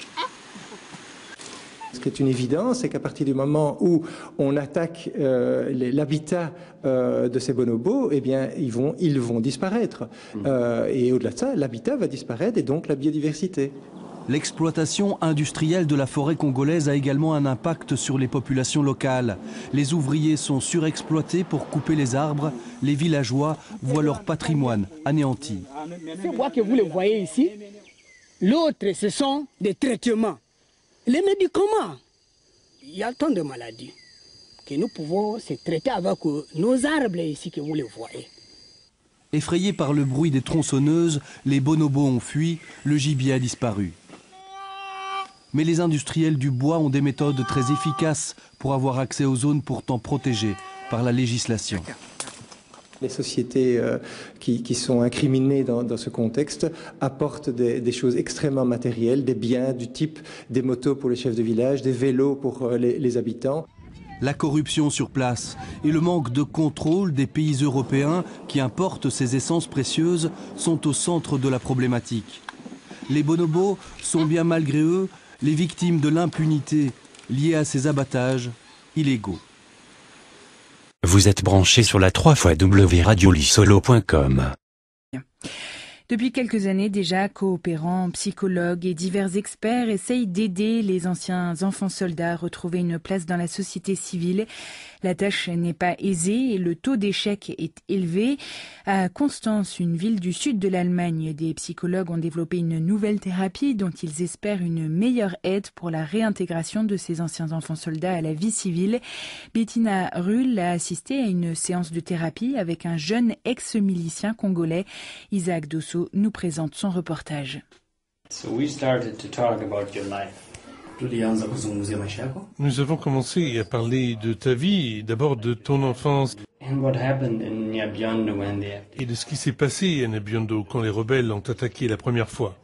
Ce qui est une évidence, c'est qu'à partir du moment où on attaque l'habitat de ces bonobos, eh bien, ils vont disparaître. Et au-delà de ça, l'habitat va disparaître et donc la biodiversité. L'exploitation industrielle de la forêt congolaise a également un impact sur les populations locales. Les ouvriers sont surexploités pour couper les arbres. Les villageois voient leur patrimoine anéanti. Ce bois que vous le voyez ici, l'autre, ce sont des traitements. Les médicaments, il y a tant de maladies que nous pouvons se traiter avec nos arbres ici que vous les voyez. Effrayés par le bruit des tronçonneuses, les bonobos ont fui, le gibier a disparu. Mais les industriels du bois ont des méthodes très efficaces pour avoir accès aux zones pourtant protégées par la législation. Les sociétés qui sont incriminées dans ce contexte apportent des choses extrêmement matérielles, des biens du type des motos pour les chefs de village, des vélos pour les habitants. La corruption sur place et le manque de contrôle des pays européens qui importent ces essences précieuses sont au centre de la problématique. Les bonobos sont bien malgré eux les victimes de l'impunité liée à ces abattages illégaux. Vous êtes branché sur la 3xwradiolissolo.com. Depuis quelques années déjà, coopérants, psychologues et divers experts essayent d'aider les anciens enfants soldats à retrouver une place dans la société civile. La tâche n'est pas aisée et le taux d'échec est élevé. À Constance, une ville du sud de l'Allemagne, des psychologues ont développé une nouvelle thérapie dont ils espèrent une meilleure aide pour la réintégration de ces anciens enfants soldats à la vie civile. Bettina Ruhl a assisté à une séance de thérapie avec un jeune ex-milicien congolais. Isaac Dosso nous présente son reportage. Nous avons commencé à parler de ta vie, d'abord de ton enfance et de ce qui s'est passé à Nyabiondo quand les rebelles ont attaqué la première fois.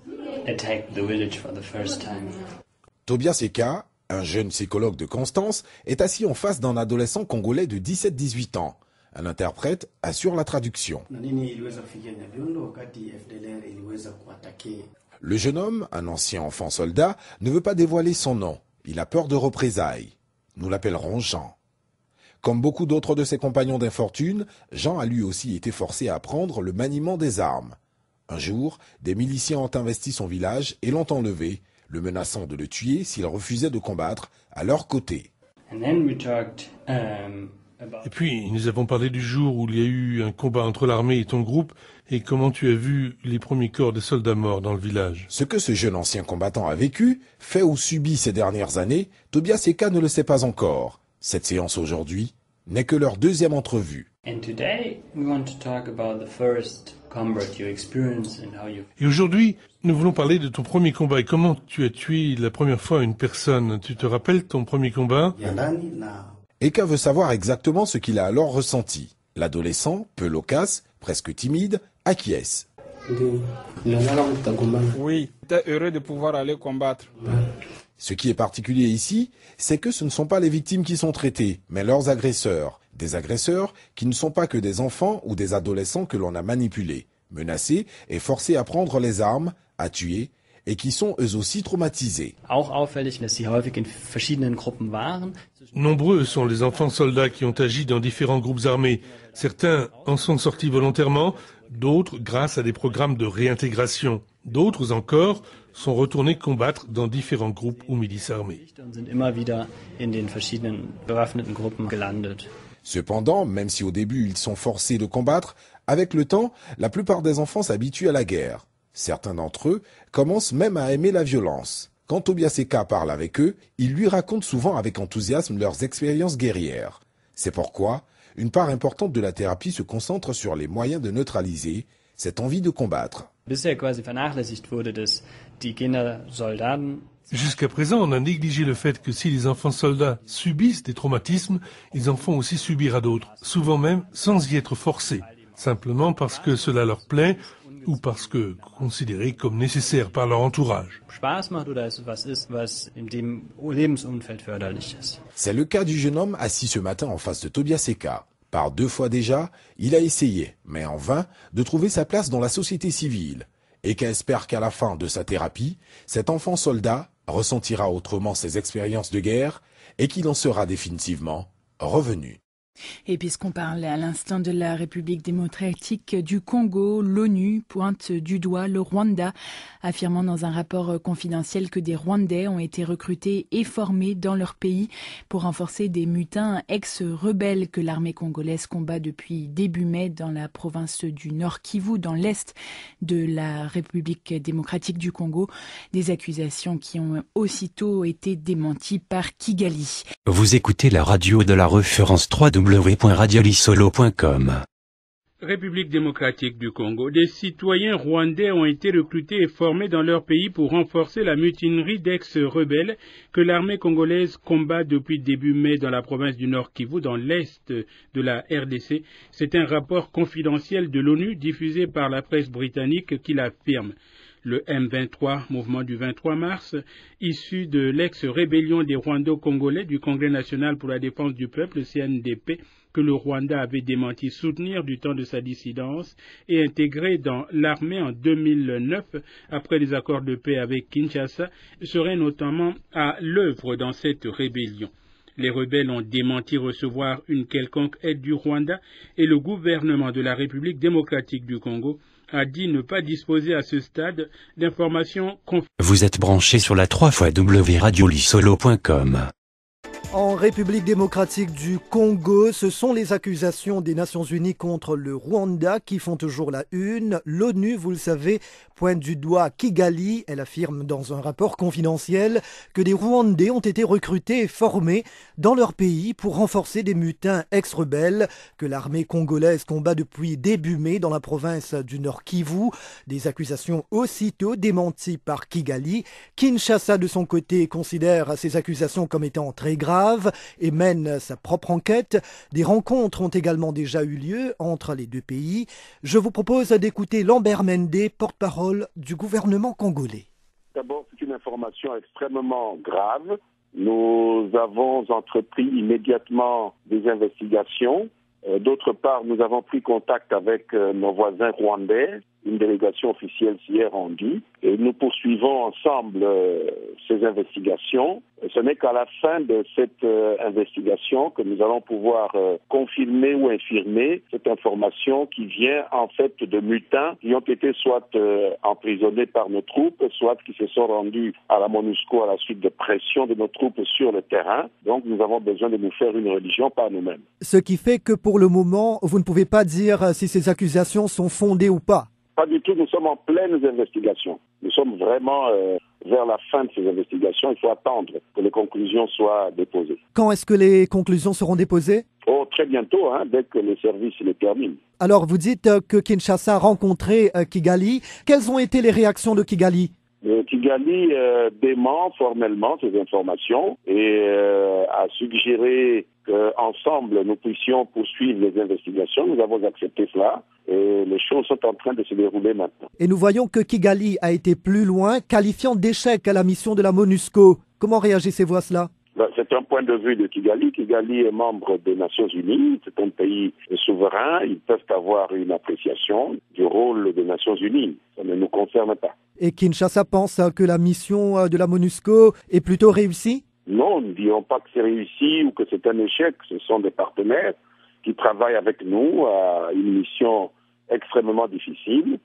Tobias Eka, un jeune psychologue de Constance, est assis en face d'un adolescent congolais de 17-18 ans. Un interprète assure la traduction. Le jeune homme, un ancien enfant soldat, ne veut pas dévoiler son nom. Il a peur de représailles. Nous l'appellerons Jean. Comme beaucoup d'autres de ses compagnons d'infortune, Jean a lui aussi été forcé à apprendre le maniement des armes. Un jour, des miliciens ont investi son village et l'ont enlevé, le menaçant de le tuer s'il refusait de combattre à leur côté. Et puis, nous avons parlé du jour où il y a eu un combat entre l'armée et ton groupe, et comment tu as vu les premiers corps des soldats morts dans le village. Ce que ce jeune ancien combattant a vécu, fait ou subi ces dernières années, Tobias Eka ne le sait pas encore. Cette séance aujourd'hui n'est que leur deuxième entrevue. Et aujourd'hui, nous voulons parler de ton premier combat et comment tu as tué la première fois une personne. Tu te rappelles ton premier combat? Eka veut savoir exactement ce qu'il a alors ressenti. L'adolescent, peu loquace, presque timide, acquiesce. Oui, j'étais heureux de pouvoir aller combattre. Ce qui est particulier ici, c'est que ce ne sont pas les victimes qui sont traitées, mais leurs agresseurs. Des agresseurs qui ne sont pas que des enfants ou des adolescents que l'on a manipulés, menacés et forcés à prendre les armes, à tuer, et qui sont eux aussi traumatisés. Nombreux sont les enfants soldats qui ont agi dans différents groupes armés. Certains en sont sortis volontairement, d'autres grâce à des programmes de réintégration. D'autres encore sont retournés combattre dans différents groupes ou milices armées. Cependant, même si au début ils sont forcés de combattre, avec le temps, la plupart des enfants s'habituent à la guerre. Certains d'entre eux commencent même à aimer la violence. Quand Tobias Eka parle avec eux, ils lui racontent souvent avec enthousiasme leurs expériences guerrières. C'est pourquoi une part importante de la thérapie se concentre sur les moyens de neutraliser cette envie de combattre. Jusqu'à présent, on a négligé le fait que si les enfants soldats subissent des traumatismes, ils en font aussi subir à d'autres, souvent même sans y être forcés, simplement parce que cela leur plaît ou parce que considéré comme nécessaire par leur entourage. C'est le cas du jeune homme assis ce matin en face de Tobias Eka. Par 2 fois déjà, il a essayé, mais en vain, de trouver sa place dans la société civile. Eka espère qu'à la fin de sa thérapie, cet enfant soldat ressentira autrement ses expériences de guerre et qu'il en sera définitivement revenu. Et puisqu'on parle à l'instant de la République démocratique du Congo, l'ONU pointe du doigt le Rwanda, affirmant dans un rapport confidentiel que des Rwandais ont été recrutés et formés dans leur pays pour renforcer des mutins ex-rebelles que l'armée congolaise combat depuis début mai dans la province du Nord Kivu, dans l'est de la République démocratique du Congo. Des accusations qui ont aussitôt été démenties par Kigali. Vous écoutez la radio de la référence 3w.radiolisolo.com. République démocratique du Congo, des citoyens rwandais ont été recrutés et formés dans leur pays pour renforcer la mutinerie d'ex-rebelles que l'armée congolaise combat depuis début mai dans la province du Nord Kivu, dans l'est de la RDC. C'est un rapport confidentiel de l'ONU diffusé par la presse britannique qui l'affirme. Le M23, mouvement du 23 mars, issu de l'ex-rébellion des Rwando-Congolais du Congrès national pour la défense du peuple, CNDP, que le Rwanda avait démenti soutenir du temps de sa dissidence et intégré dans l'armée en 2009 après les accords de paix avec Kinshasa, serait notamment à l'œuvre dans cette rébellion. Les rebelles ont démenti recevoir une quelconque aide du Rwanda et le gouvernement de la République démocratique du Congo a dit ne pas disposer à ce stade d'informations confidentielles. Vous êtes branché sur la 3w.radiolisolo.com. En République démocratique du Congo, ce sont les accusations des Nations Unies contre le Rwanda qui font toujours la une. L'ONU, vous le savez, pointe du doigt Kigali. Elle affirme dans un rapport confidentiel que des Rwandais ont été recrutés et formés dans leur pays pour renforcer des mutins ex-rebelles que l'armée congolaise combat depuis début mai dans la province du Nord Kivu. Des accusations aussitôt démenties par Kigali. Kinshasa, de son côté, considère ces accusations comme étant très graves et mène sa propre enquête. Des rencontres ont également déjà eu lieu entre les deux pays. Je vous propose d'écouter Lambert Mende, porte-parole du gouvernement congolais. D'abord, c'est une information extrêmement grave. Nous avons entrepris immédiatement des investigations. D'autre part, nous avons pris contact avec nos voisins rwandais Une délégation officielle s'y est rendue et nous poursuivons ensemble ces investigations. Ce n'est qu'à la fin de cette investigation que nous allons pouvoir confirmer ou infirmer cette information qui vient en fait de mutins qui ont été soit emprisonnés par nos troupes, soit qui se sont rendus à la MONUSCO à la suite de pression de nos troupes sur le terrain. Donc nous avons besoin de nous faire une religion par nous-mêmes. Ce qui fait que pour le moment, vous ne pouvez pas dire si ces accusations sont fondées ou pas. Pas du tout, nous sommes en pleine investigation. Nous sommes vraiment vers la fin de ces investigations. Il faut attendre que les conclusions soient déposées. Quand est-ce que les conclusions seront déposées ? Oh, très bientôt, dès que les services les terminent. Alors, vous dites que Kinshasa a rencontré Kigali. Quelles ont été les réactions de Kigali ? Kigali dément formellement ces informations et a suggéré qu'ensemble nous puissions poursuivre les investigations. Nous avons accepté cela et les choses sont en train de se dérouler maintenant. Et nous voyons que Kigali a été plus loin, qualifiant d'échec à la mission de la MONUSCO. Comment réagissez-vous à cela ? C'est un point de vue de Kigali. Kigali est membre des Nations Unies. C'est un pays souverain. Ils peuvent avoir une appréciation du rôle des Nations Unies. Ça ne nous concerne pas. Et Kinshasa pense que la mission de la MONUSCO est plutôt réussie ? Non, nous ne dirons pas que c'est réussi ou que c'est un échec. Ce sont des partenaires qui travaillent avec nous à une mission extrêmement difficile.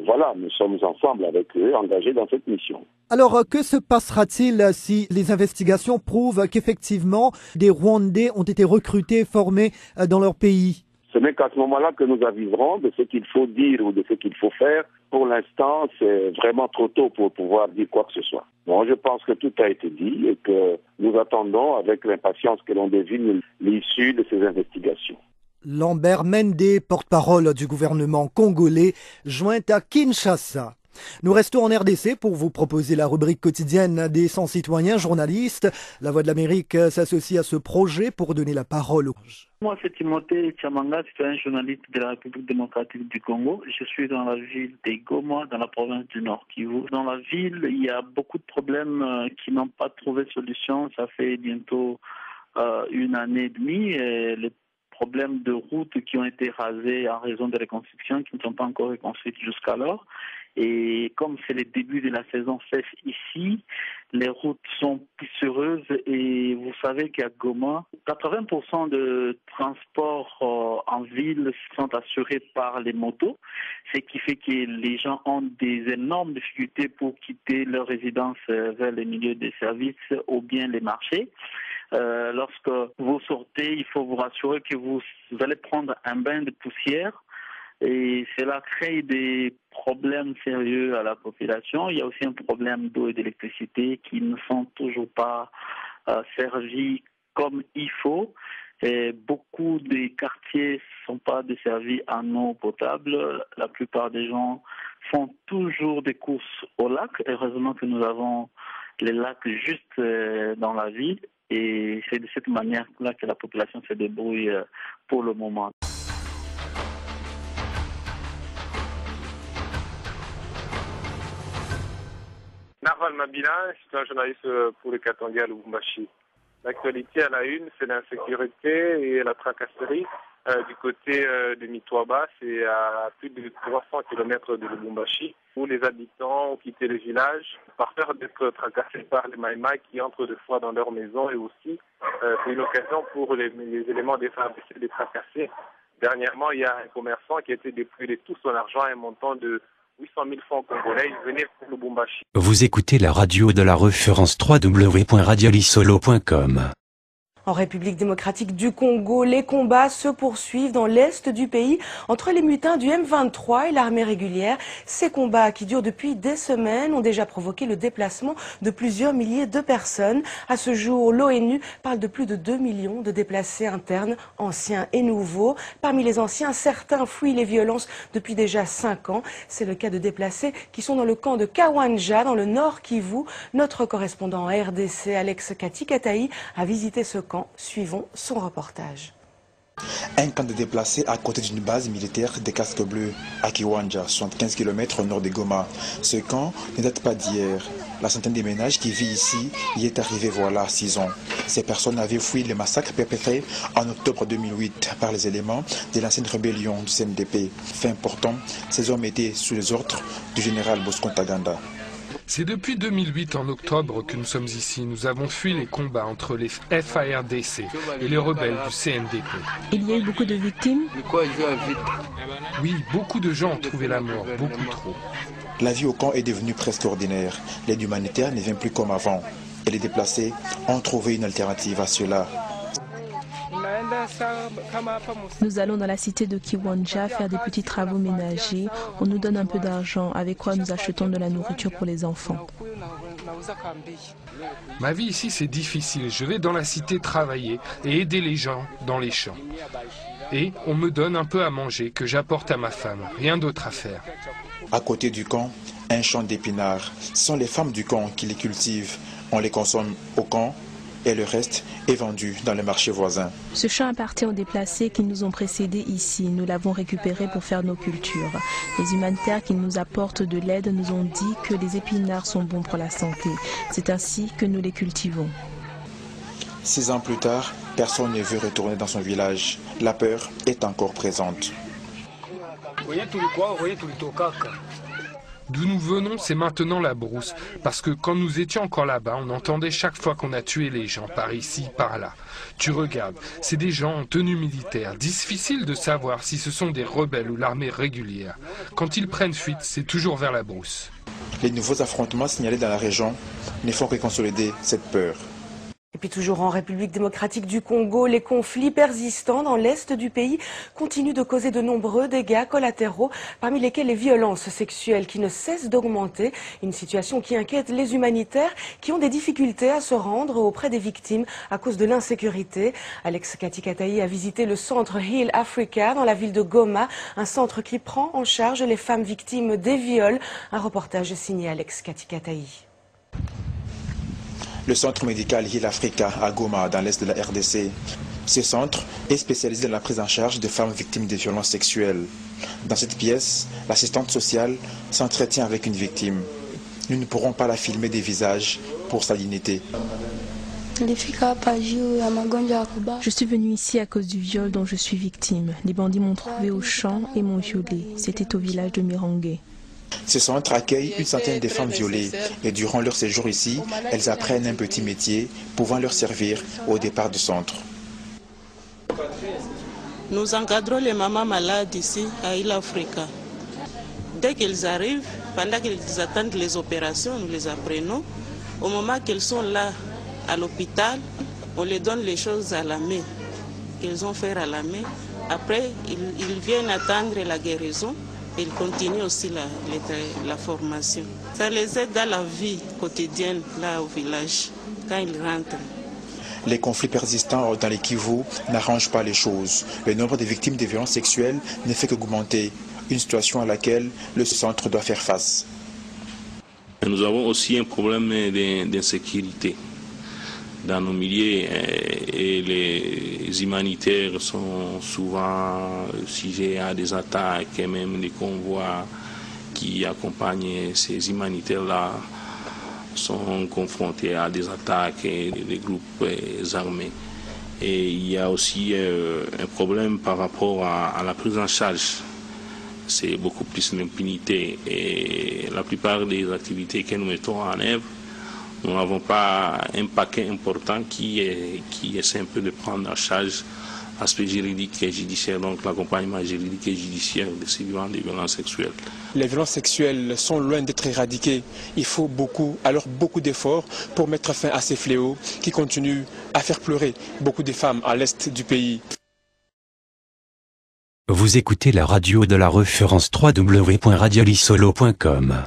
Voilà, nous sommes ensemble avec eux, engagés dans cette mission. Alors, que se passera-t-il si les investigations prouvent qu'effectivement des Rwandais ont été recrutés, formés dans leur pays ? Ce n'est qu'à ce moment-là que nous aviserons de ce qu'il faut dire ou de ce qu'il faut faire. Pour l'instant, c'est vraiment trop tôt pour pouvoir dire quoi que ce soit. Bon, je pense que tout a été dit et que nous attendons avec l'impatience que l'on devine l'issue de ces investigations. Lambert Mende, porte-parole du gouvernement congolais, joint à Kinshasa. Nous restons en RDC pour vous proposer la rubrique quotidienne des 100 citoyens journalistes. La Voix de l'Amérique s'associe à ce projet pour donner la parole aux... Moi, c'est Timothée Tchamanga, citoyen journaliste de la République démocratique du Congo. Je suis dans la ville de Goma, dans la province du Nord Kivu. Dans la ville, il y a beaucoup de problèmes qui n'ont pas trouvé de solution. Ça fait bientôt 1 année et demie. Et les problèmes de routes qui ont été rasées en raison de reconstructions qui ne sont pas encore reconstruites jusqu'alors. Et comme c'est le début de la saison sèche ici, les routes sont poussiéreuses et vous savez qu'à Goma, 80% de transports en ville sont assurés par les motos, ce qui fait que les gens ont des énormes difficultés pour quitter leur résidence vers les milieux des services ou bien les marchés. Lorsque vous sortez, il faut vous rassurer que vous allez prendre un bain de poussière. Et cela crée des problèmes sérieux à la population. Il y a aussi un problème d'eau et d'électricité qui ne sont toujours pas servis comme il faut. Et beaucoup des quartiers ne sont pas desservis en eau potable. La plupart des gens font toujours des courses au lac. Heureusement que nous avons les lacs juste dans la ville. Et c'est de cette manière-là que la population se débrouille pour le moment. Narval Mabila, je suis un journaliste pour le Katanga à Lubumbashi. L'actualité à la une, c'est l'insécurité et la tracasserie du côté de Mitwaba. C'est à plus de 300 km de Lubumbashi, où les habitants ont quitté le village par peur d'être tracassés par les Maïmaï qui entrent deux fois dans leur maison et aussi c'est une occasion pour les éléments des FARDC de les tracasser. Dernièrement, il y a un commerçant qui a été dépouillé de tout son argent à un montant de 800 000 francs congolais. Il venait pour Lubumbashi. Vous écoutez la radio de la référence www.radiolisolo.com. En République démocratique du Congo, les combats se poursuivent dans l'est du pays entre les mutins du M23 et l'armée régulière. Ces combats qui durent depuis des semaines ont déjà provoqué le déplacement de plusieurs milliers de personnes. À ce jour, l'ONU parle de plus de 2 millions de déplacés internes, anciens et nouveaux. Parmi les anciens, certains fuient les violences depuis déjà 5 ans. C'est le cas de déplacés qui sont dans le camp de Kawanja, dans le nord Kivu. Notre correspondant à RDC, Alex Katikataï, a visité ce camp. Suivons son reportage. Un camp de déplacés à côté d'une base militaire des casques bleus à Kiwanja, 75 km au nord de Goma. Ce camp ne date pas d'hier. La centaine de ménages qui vivent ici y est arrivée voilà 6 ans. Ces personnes avaient fui les massacres perpétrés en octobre 2008 par les éléments de l'ancienne rébellion du CNDP. Fait important, ces hommes étaient sous les ordres du général Bosco Ntaganda. C'est depuis 2008, en octobre, que nous sommes ici. Nous avons fui les combats entre les FARDC et les rebelles du CNDP. Il y a eu beaucoup de victimes? Oui, beaucoup de gens ont trouvé la mort, beaucoup trop. La vie au camp est devenue presque ordinaire. L'aide humanitaire ne vient plus comme avant. Et les déplacés ont trouvé une alternative à cela. Nous allons dans la cité de Kiwanja faire des petits travaux ménagers. On nous donne un peu d'argent, avec quoi nous achetons de la nourriture pour les enfants. Ma vie ici, c'est difficile. Je vais dans la cité travailler et aider les gens dans les champs. Et on me donne un peu à manger que j'apporte à ma femme. Rien d'autre à faire. À côté du camp, un champ d'épinards. Ce sont les femmes du camp qui les cultivent. On les consomme au camp et le reste est vendu dans les marchés voisins. Ce champ appartient aux déplacés qui nous ont précédés ici. Nous l'avons récupéré pour faire nos cultures. Les humanitaires qui nous apportent de l'aide nous ont dit que les épinards sont bons pour la santé. C'est ainsi que nous les cultivons. 6 ans plus tard, personne ne veut retourner dans son village. La peur est encore présente. D'où nous venons, c'est maintenant la brousse. Parce que quand nous étions encore là-bas, on entendait chaque fois qu'on a tué les gens, par ici, par là. Tu regardes, c'est des gens en tenue militaire. Difficile de savoir si ce sont des rebelles ou l'armée régulière. Quand ils prennent fuite, c'est toujours vers la brousse. Les nouveaux affrontements signalés dans la région ne font que consolider cette peur. Et puis toujours en République démocratique du Congo, les conflits persistants dans l'est du pays continuent de causer de nombreux dégâts collatéraux, parmi lesquels les violences sexuelles qui ne cessent d'augmenter. Une situation qui inquiète les humanitaires qui ont des difficultés à se rendre auprès des victimes à cause de l'insécurité. Alex Katikatayi a visité le centre Heal Africa dans la ville de Goma, un centre qui prend en charge les femmes victimes des viols. Un reportage signé Alex Katikatayi. Le centre médical Heal Africa à Goma, dans l'est de la RDC. Ce centre est spécialisé dans la prise en charge de femmes victimes de violences sexuelles. Dans cette pièce, l'assistante sociale s'entretient avec une victime. Nous ne pourrons pas la filmer des visages pour sa dignité. Je suis venue ici à cause du viol dont je suis victime. Les bandits m'ont trouvée au champ et m'ont violée. C'était au village de Mirangue. Ce centre accueille une centaine de femmes violées et durant leur séjour ici, elles apprennent un petit métier pouvant leur servir au départ du centre. Nous encadrons les mamans malades ici à Heal Africa. Dès qu'elles arrivent, pendant qu'elles attendent les opérations, nous les apprenons. Au moment qu'elles sont là à l'hôpital, on les donne les choses à la main, qu'elles ont fait à la main. Après, ils viennent attendre la guérison. Ils continuent aussi la formation. Ça les aide dans la vie quotidienne là au village, quand ils rentrent. Les conflits persistants dans les Kivu n'arrangent pas les choses. Le nombre de victimes de violences sexuelles ne fait qu'augmenter, une situation à laquelle le centre doit faire face. Nous avons aussi un problème d'insécurité dans nos milieux et les humanitaires sont souvent sujets à des attaques et même les convois qui accompagnent ces humanitaires-là sont confrontés à des attaques et des groupes armés. Et il y a aussi un problème par rapport à la prise en charge. C'est beaucoup plus l'impunité et la plupart des activités que nous mettons en œuvre, nous n'avons pas un paquet important qui essaie un peu de prendre en charge l'aspect juridique et judiciaire, donc l'accompagnement juridique et judiciaire des survivants des violences sexuelles. Les violences sexuelles sont loin d'être éradiquées. Il faut beaucoup d'efforts pour mettre fin à ces fléaux qui continuent à faire pleurer beaucoup de femmes à l'est du pays. Vous écoutez la radio de la référence www.radiolisolo.com.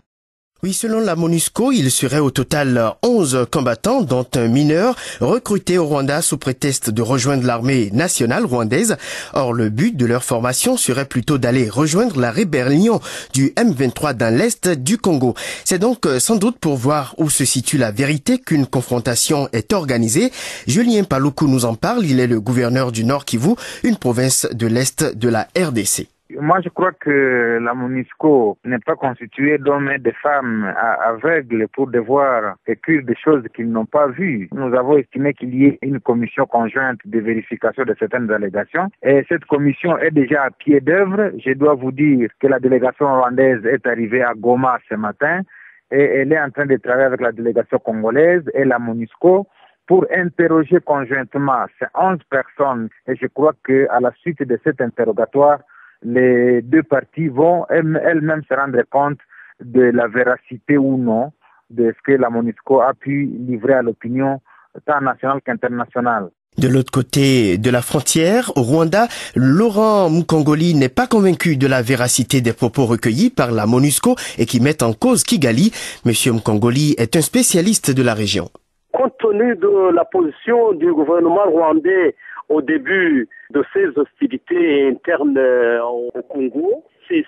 Oui, selon la MONUSCO, il serait au total 11 combattants, dont un mineur, recrutés au Rwanda sous prétexte de rejoindre l'armée nationale rwandaise. Or, le but de leur formation serait plutôt d'aller rejoindre la rébellion du M23 dans l'est du Congo. C'est donc sans doute pour voir où se situe la vérité qu'une confrontation est organisée. Julien Paluku nous en parle, il est le gouverneur du Nord Kivu, une province de l'est de la RDC. Moi, je crois que la MONUSCO n'est pas constituée d'hommes et de femmes aveugles pour devoir écrire des choses qu'ils n'ont pas vues. Nous avons estimé qu'il y ait une commission conjointe de vérification de certaines allégations et cette commission est déjà à pied d'œuvre. Je dois vous dire que la délégation rwandaise est arrivée à Goma ce matin et elle est en train de travailler avec la délégation congolaise et la MONUSCO pour interroger conjointement ces 11 personnes. Et je crois qu'à la suite de cet interrogatoire, les deux parties vont elles-mêmes se rendre compte de la véracité ou non de ce que la MONUSCO a pu livrer à l'opinion tant nationale qu'internationale. De l'autre côté de la frontière, au Rwanda, Laurent Mukongoli n'est pas convaincu de la véracité des propos recueillis par la MONUSCO et qui mettent en cause Kigali. Monsieur Mukongoli est un spécialiste de la région. Compte tenu de la position du gouvernement rwandais au début de ces hostilités internes au Congo, c'est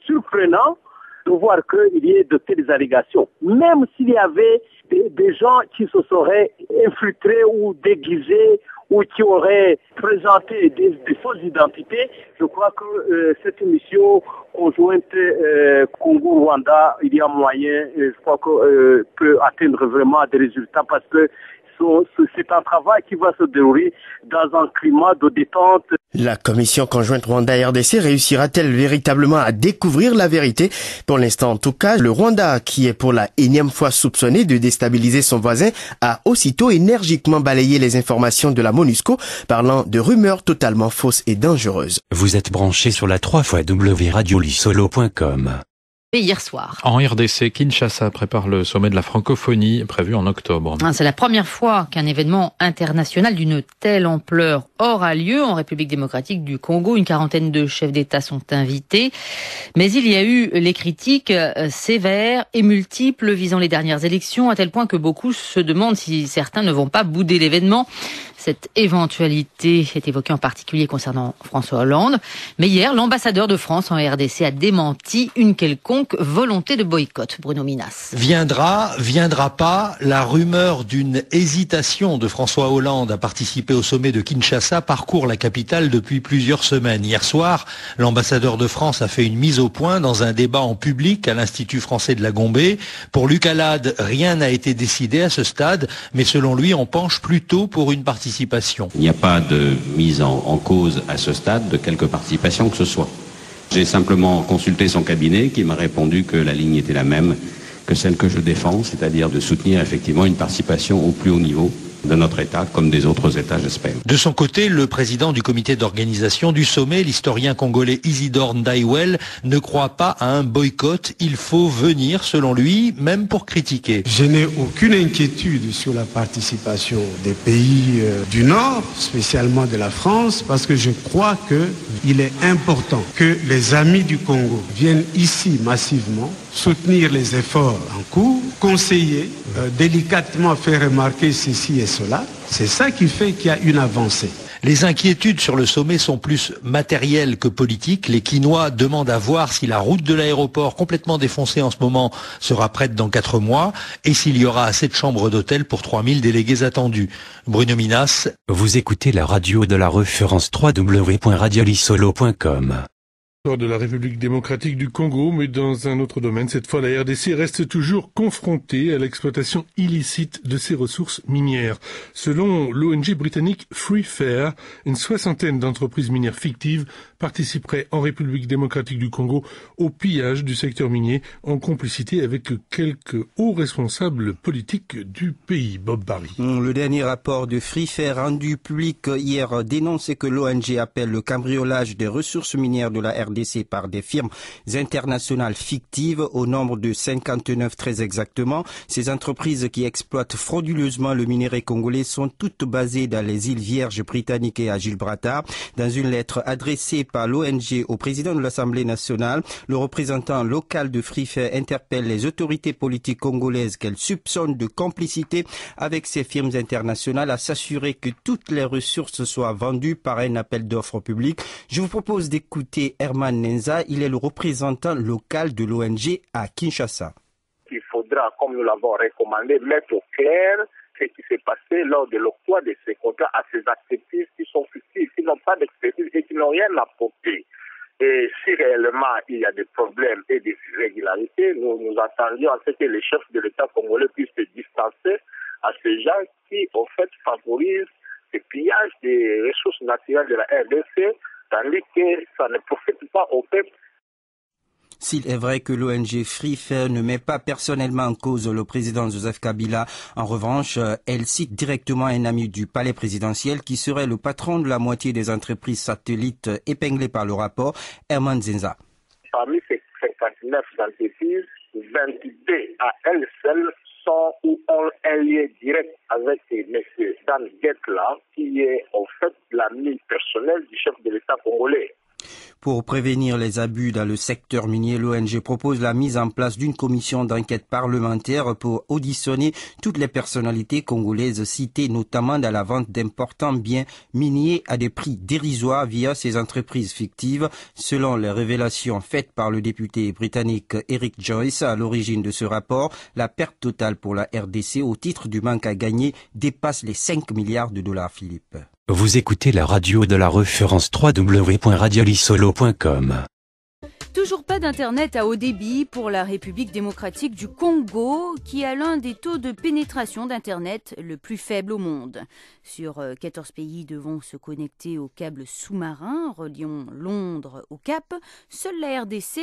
surprenant de voir qu'il y ait de telles allégations. Même s'il y avait des gens qui se seraient infiltrés ou déguisés ou qui auraient présenté des fausses identités, je crois que cette mission conjointe Congo-Rwanda, il y a moyen, je crois que peut atteindre vraiment des résultats parce que c'est un travail qui va se dérouler dans un climat de détente. La commission conjointe Rwanda-RDC réussira-t-elle véritablement à découvrir la vérité? Pour l'instant, en tout cas, le Rwanda, qui est pour la énième fois soupçonné de déstabiliser son voisin, a aussitôt énergiquement balayé les informations de la MONUSCO, parlant de rumeurs totalement fausses et dangereuses. Vous êtes branché sur la 3xW-radiolissolo.com. Hier soir. En RDC, Kinshasa prépare le sommet de la francophonie prévu en octobre. C'est la première fois qu'un événement international d'une telle ampleur aura lieu en République démocratique du Congo. Une quarantaine de chefs d'État sont invités. Mais il y a eu les critiques sévères et multiples visant les dernières élections, à tel point que beaucoup se demandent si certains ne vont pas bouder l'événement. Cette éventualité est évoquée en particulier concernant François Hollande. Mais hier, l'ambassadeur de France en RDC a démenti une quelconque volonté de boycott. Bruno Minas. Viendra pas, la rumeur d'une hésitation de François Hollande à participer au sommet de Kinshasa parcourt la capitale depuis plusieurs semaines. Hier soir, l'ambassadeur de France a fait une mise au point dans un débat en public à l'Institut français de la Gombée. Pour Luc Alade, rien n'a été décidé à ce stade, mais selon lui, on penche plutôt pour une participation. Il n'y a pas de mise en cause à ce stade de quelque participation que ce soit. J'ai simplement consulté son cabinet qui m'a répondu que la ligne était la même que celle que je défends, c'est-à-dire de soutenir effectivement une participation au plus haut niveau de notre État, comme des autres États, j'espère. De son côté, le président du comité d'organisation du sommet, l'historien congolais Isidore Ndaiwel, ne croit pas à un boycott. Il faut venir, selon lui, même pour critiquer. Je n'ai aucune inquiétude sur la participation des pays du Nord, spécialement de la France, parce que je crois qu'il est important que les amis du Congo viennent ici massivement, soutenir les efforts en cours, conseiller, délicatement faire remarquer ceci et cela. C'est ça qui fait qu'il y a une avancée. Les inquiétudes sur le sommet sont plus matérielles que politiques. Les Quinois demandent à voir si la route de l'aéroport, complètement défoncée en ce moment, sera prête dans 4 mois et s'il y aura assez de chambres d'hôtel pour 3000 délégués attendus. Bruno Minas. Vous écoutez la radio de la référence www.radiolissolo.com. De la République démocratique du Congo, mais dans un autre domaine. Cette fois, la RDC reste toujours confrontée à l'exploitation illicite de ses ressources minières. Selon l'ONG britannique Free Fair, une 60aine d'entreprises minières fictives participeraient en République démocratique du Congo au pillage du secteur minier en complicité avec quelques hauts responsables politiques du pays. Bob Barry. Le dernier rapport de Free Fair rendu public hier dénonçait que l'ONG appelle le cambriolage des ressources minières de la RDC RDC par des firmes internationales fictives au nombre de 59 très exactement. Ces entreprises qui exploitent frauduleusement le minerai congolais sont toutes basées dans les îles Vierges britanniques et à Gibraltar. Dans une lettre adressée par l'ONG au président de l'Assemblée nationale, le représentant local de Free Fair interpelle les autorités politiques congolaises qu'elles soupçonnent de complicité avec ces firmes internationales à s'assurer que toutes les ressources soient vendues par un appel d'offres public. Je vous propose d'écouter Herman Nenza, il est le représentant local de l'ONG à Kinshasa. Il faudra, comme nous l'avons recommandé, mettre au clair ce qui s'est passé lors de l'octroi de ces contrats à ces activistes qui sont fictifs, qui n'ont pas d'expertise et qui n'ont rien apporté. Et si réellement il y a des problèmes et des irrégularités, nous attendions à ce que les chefs de l'État congolais puissent se distancer à ces gens qui, en fait, favorisent le pillage des ressources naturelles de la RDC, tandis que ça ne profite pas au peuple. S'il est vrai que l'ONG Free Fair ne met pas personnellement en cause le président Joseph Kabila, en revanche, elle cite directement un ami du palais présidentiel qui serait le patron de la moitié des entreprises satellites épinglées par le rapport, Herman Zenza. Parmi ces 59 entreprises, 22 à elles seules sont ou ont un lien direct avec M. Dan Getla, qui est en fait l'ami personnel du chef de l'État congolais. Pour prévenir les abus dans le secteur minier, l'ONG propose la mise en place d'une commission d'enquête parlementaire pour auditionner toutes les personnalités congolaises citées, notamment dans la vente d'importants biens miniers à des prix dérisoires via ces entreprises fictives. Selon les révélations faites par le député britannique Eric Joyce à l'origine de ce rapport, la perte totale pour la RDC au titre du manque à gagner dépasse les 5 milliards de dollars, Philippe. Vous écoutez la radio de la référence www.radiolisolo.com. Toujours pas d'internet à haut débit pour la République démocratique du Congo, qui a l'un des taux de pénétration d'internet le plus faible au monde. Sur 14 pays devant se connecter au câble sous-marin reliant Londres au Cap, seule la RDC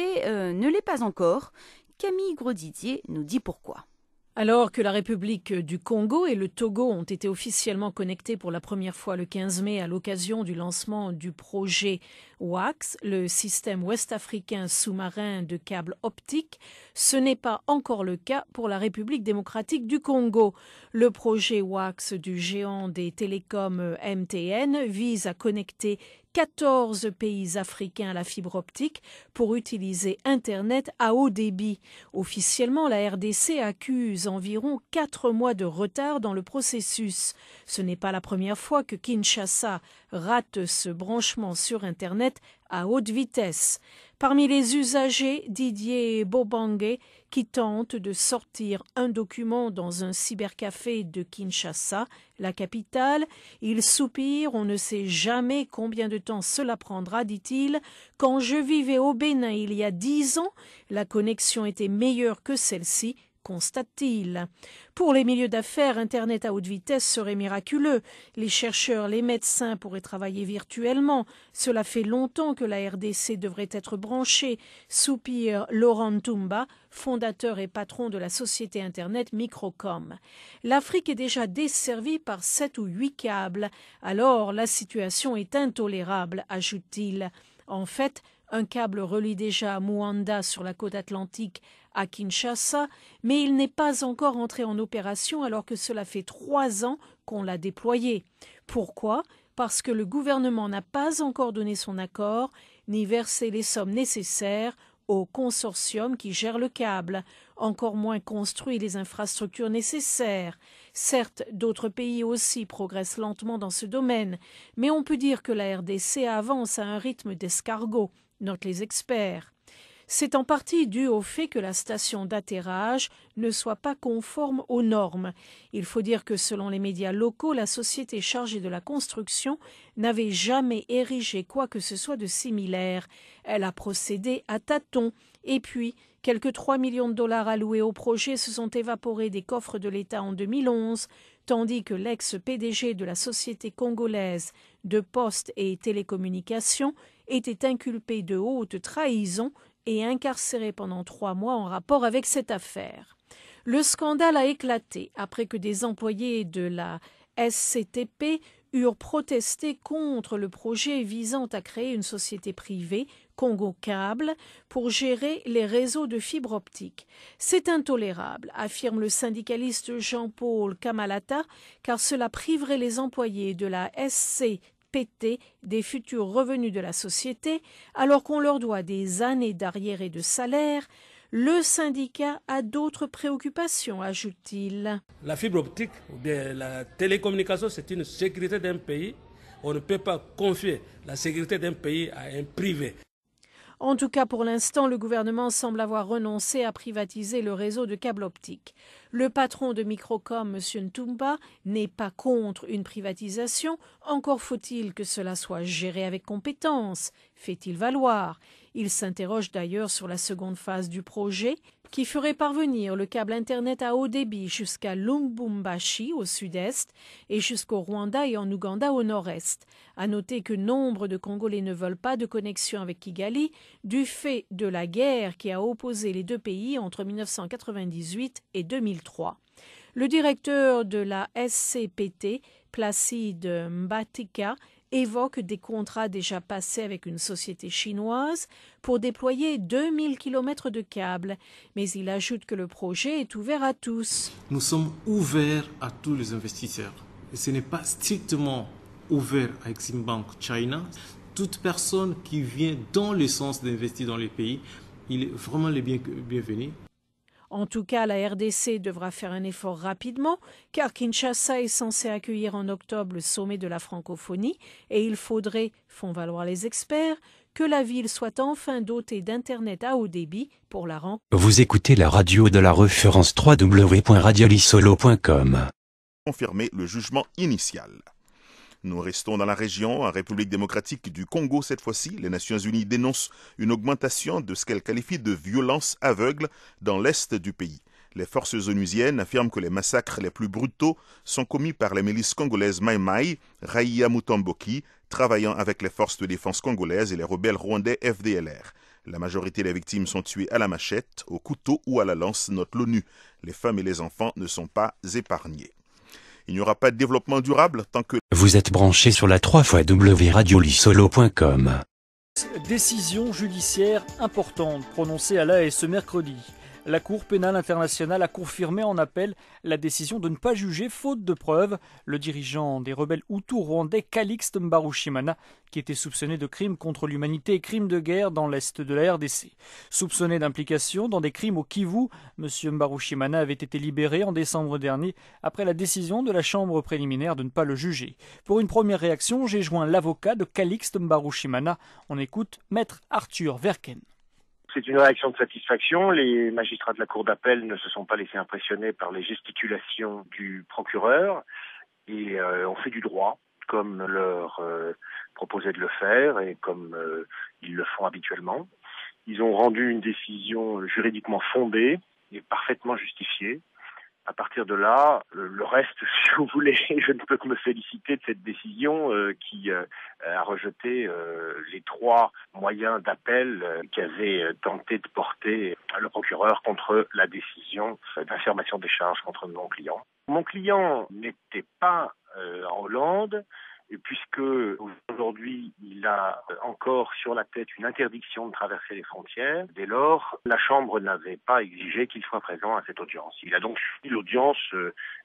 ne l'est pas encore. Camille Grosdidier nous dit pourquoi. Alors que la République du Congo et le Togo ont été officiellement connectés pour la première fois le 15 mai à l'occasion du lancement du projet WAX, le système ouest-africain sous-marin de câbles optiques, ce n'est pas encore le cas pour la République démocratique du Congo. Le projet WAX du géant des télécoms MTN vise à connecter 14 pays africains à la fibre optique pour utiliser Internet à haut débit. Officiellement, la RDC accuse environ 4 mois de retard dans le processus. Ce n'est pas la première fois que Kinshasa rate ce branchement sur Internet à haute vitesse. Parmi les usagers, Didier Bobangue, qui tente de sortir un document dans un cybercafé de Kinshasa, la capitale, il soupire, on ne sait jamais combien de temps cela prendra, dit-il. Quand je vivais au Bénin il y a 10 ans, la connexion était meilleure que celle-ci, constate-t-il. Pour les milieux d'affaires, Internet à haute vitesse serait miraculeux. Les chercheurs, les médecins pourraient travailler virtuellement. Cela fait longtemps que la RDC devrait être branchée, soupire Laurent Tumba, fondateur et patron de la société Internet Microcom. L'Afrique est déjà desservie par 7 ou 8 câbles. Alors la situation est intolérable, ajoute-t-il. En fait, un câble relie déjà Muanda sur la côte atlantique à Kinshasa, mais il n'est pas encore entré en opération alors que cela fait 3 ans qu'on l'a déployé. Pourquoi ? Parce que le gouvernement n'a pas encore donné son accord ni versé les sommes nécessaires au consortium qui gère le câble, encore moins construit les infrastructures nécessaires. Certes, d'autres pays aussi progressent lentement dans ce domaine, mais on peut dire que la RDC avance à un rythme d'escargot, notent les experts. C'est en partie dû au fait que la station d'atterrage ne soit pas conforme aux normes. Il faut dire que selon les médias locaux, la société chargée de la construction n'avait jamais érigé quoi que ce soit de similaire. Elle a procédé à tâtons. Et puis, quelques 3 millions de dollars alloués au projet se sont évaporés des coffres de l'État en 2011, tandis que l'ex-PDG de la société congolaise de postes et télécommunications était inculpé de haute trahison et incarcéré pendant 3 mois en rapport avec cette affaire. Le scandale a éclaté après que des employés de la SCTP eurent protesté contre le projet visant à créer une société privée Congo Câble, pour gérer les réseaux de fibre optique. C'est intolérable, affirme le syndicaliste Jean-Paul Kamalata, car cela priverait les employés de la SCPT des futurs revenus de la société, alors qu'on leur doit des années d'arriérés de salaire. Le syndicat a d'autres préoccupations, ajoute-t-il. La fibre optique ou bien la télécommunication, c'est une sécurité d'un pays. On ne peut pas confier la sécurité d'un pays à un privé. En tout cas, pour l'instant, le gouvernement semble avoir renoncé à privatiser le réseau de câbles optiques. Le patron de Microcom, M. Ntumba, n'est pas contre une privatisation. Encore faut-il que cela soit géré avec compétence, fait-il valoir. Il s'interroge d'ailleurs sur la seconde phase du projet, qui ferait parvenir le câble Internet à haut débit jusqu'à Lubumbashi au sud-est et jusqu'au Rwanda et en Ouganda au nord-est. À noter que nombre de Congolais ne veulent pas de connexion avec Kigali du fait de la guerre qui a opposé les deux pays entre 1998 et 2003. Le directeur de la SCPT, Placide Mbatika, évoque des contrats déjà passés avec une société chinoise pour déployer 2000 km de câbles. Mais il ajoute que le projet est ouvert à tous. Nous sommes ouverts à tous les investisseurs. Et ce n'est pas strictement ouvert à Exim Bank China. Toute personne qui vient dans le sens d'investir dans les pays, il est vraiment le bienvenu. En tout cas, la RDC devra faire un effort rapidement, car Kinshasa est censé accueillir en octobre le sommet de la francophonie, et il faudrait, font valoir les experts, que la ville soit enfin dotée d'Internet à haut débit pour la rencontre. Vous écoutez la radio de la référence www.radiolisolo.com. Confirmer le jugement initial. Nous restons dans la région, en République démocratique du Congo cette fois-ci. Les Nations Unies dénoncent une augmentation de ce qu'elles qualifient de violence aveugle dans l'est du pays. Les forces onusiennes affirment que les massacres les plus brutaux sont commis par les milices congolaises Mai Mai, Raia Mutomboki, travaillant avec les forces de défense congolaises et les rebelles rwandais FDLR. La majorité des victimes sont tuées à la machette, au couteau ou à la lance, note l'ONU. Les femmes et les enfants ne sont pas épargnés. Il n'y aura pas de développement durable tant que... Vous êtes branché sur la 3xwradiolisolo.com. Décision judiciaire importante prononcée à La Haye ce mercredi. La Cour pénale internationale a confirmé en appel la décision de ne pas juger, faute de preuves, le dirigeant des rebelles hutus rwandais Calixte Mbarushimana, qui était soupçonné de crimes contre l'humanité et crimes de guerre dans l'est de la RDC. Soupçonné d'implication dans des crimes au Kivu, M. Mbarushimana avait été libéré en décembre dernier après la décision de la chambre préliminaire de ne pas le juger. Pour une première réaction, j'ai joint l'avocat de Calixte Mbarushimana. On écoute Maître Arthur Verken. C'est une réaction de satisfaction. Les magistrats de la Cour d'appel ne se sont pas laissés impressionner par les gesticulations du procureur et ont fait du droit, comme leur proposait de le faire et comme ils le font habituellement. Ils ont rendu une décision juridiquement fondée et parfaitement justifiée. À partir de là, le reste, si vous voulez, je ne peux que me féliciter de cette décision qui a rejeté les 3 moyens d'appel qu'avait tenté de porter le procureur contre la décision d'affirmation des charges contre mon client. Mon client n'était pas en Hollande, puisque aujourd'hui il a encore sur la tête une interdiction de traverser les frontières. Dès lors, la Chambre n'avait pas exigé qu'il soit présent à cette audience. Il a donc suivi l'audience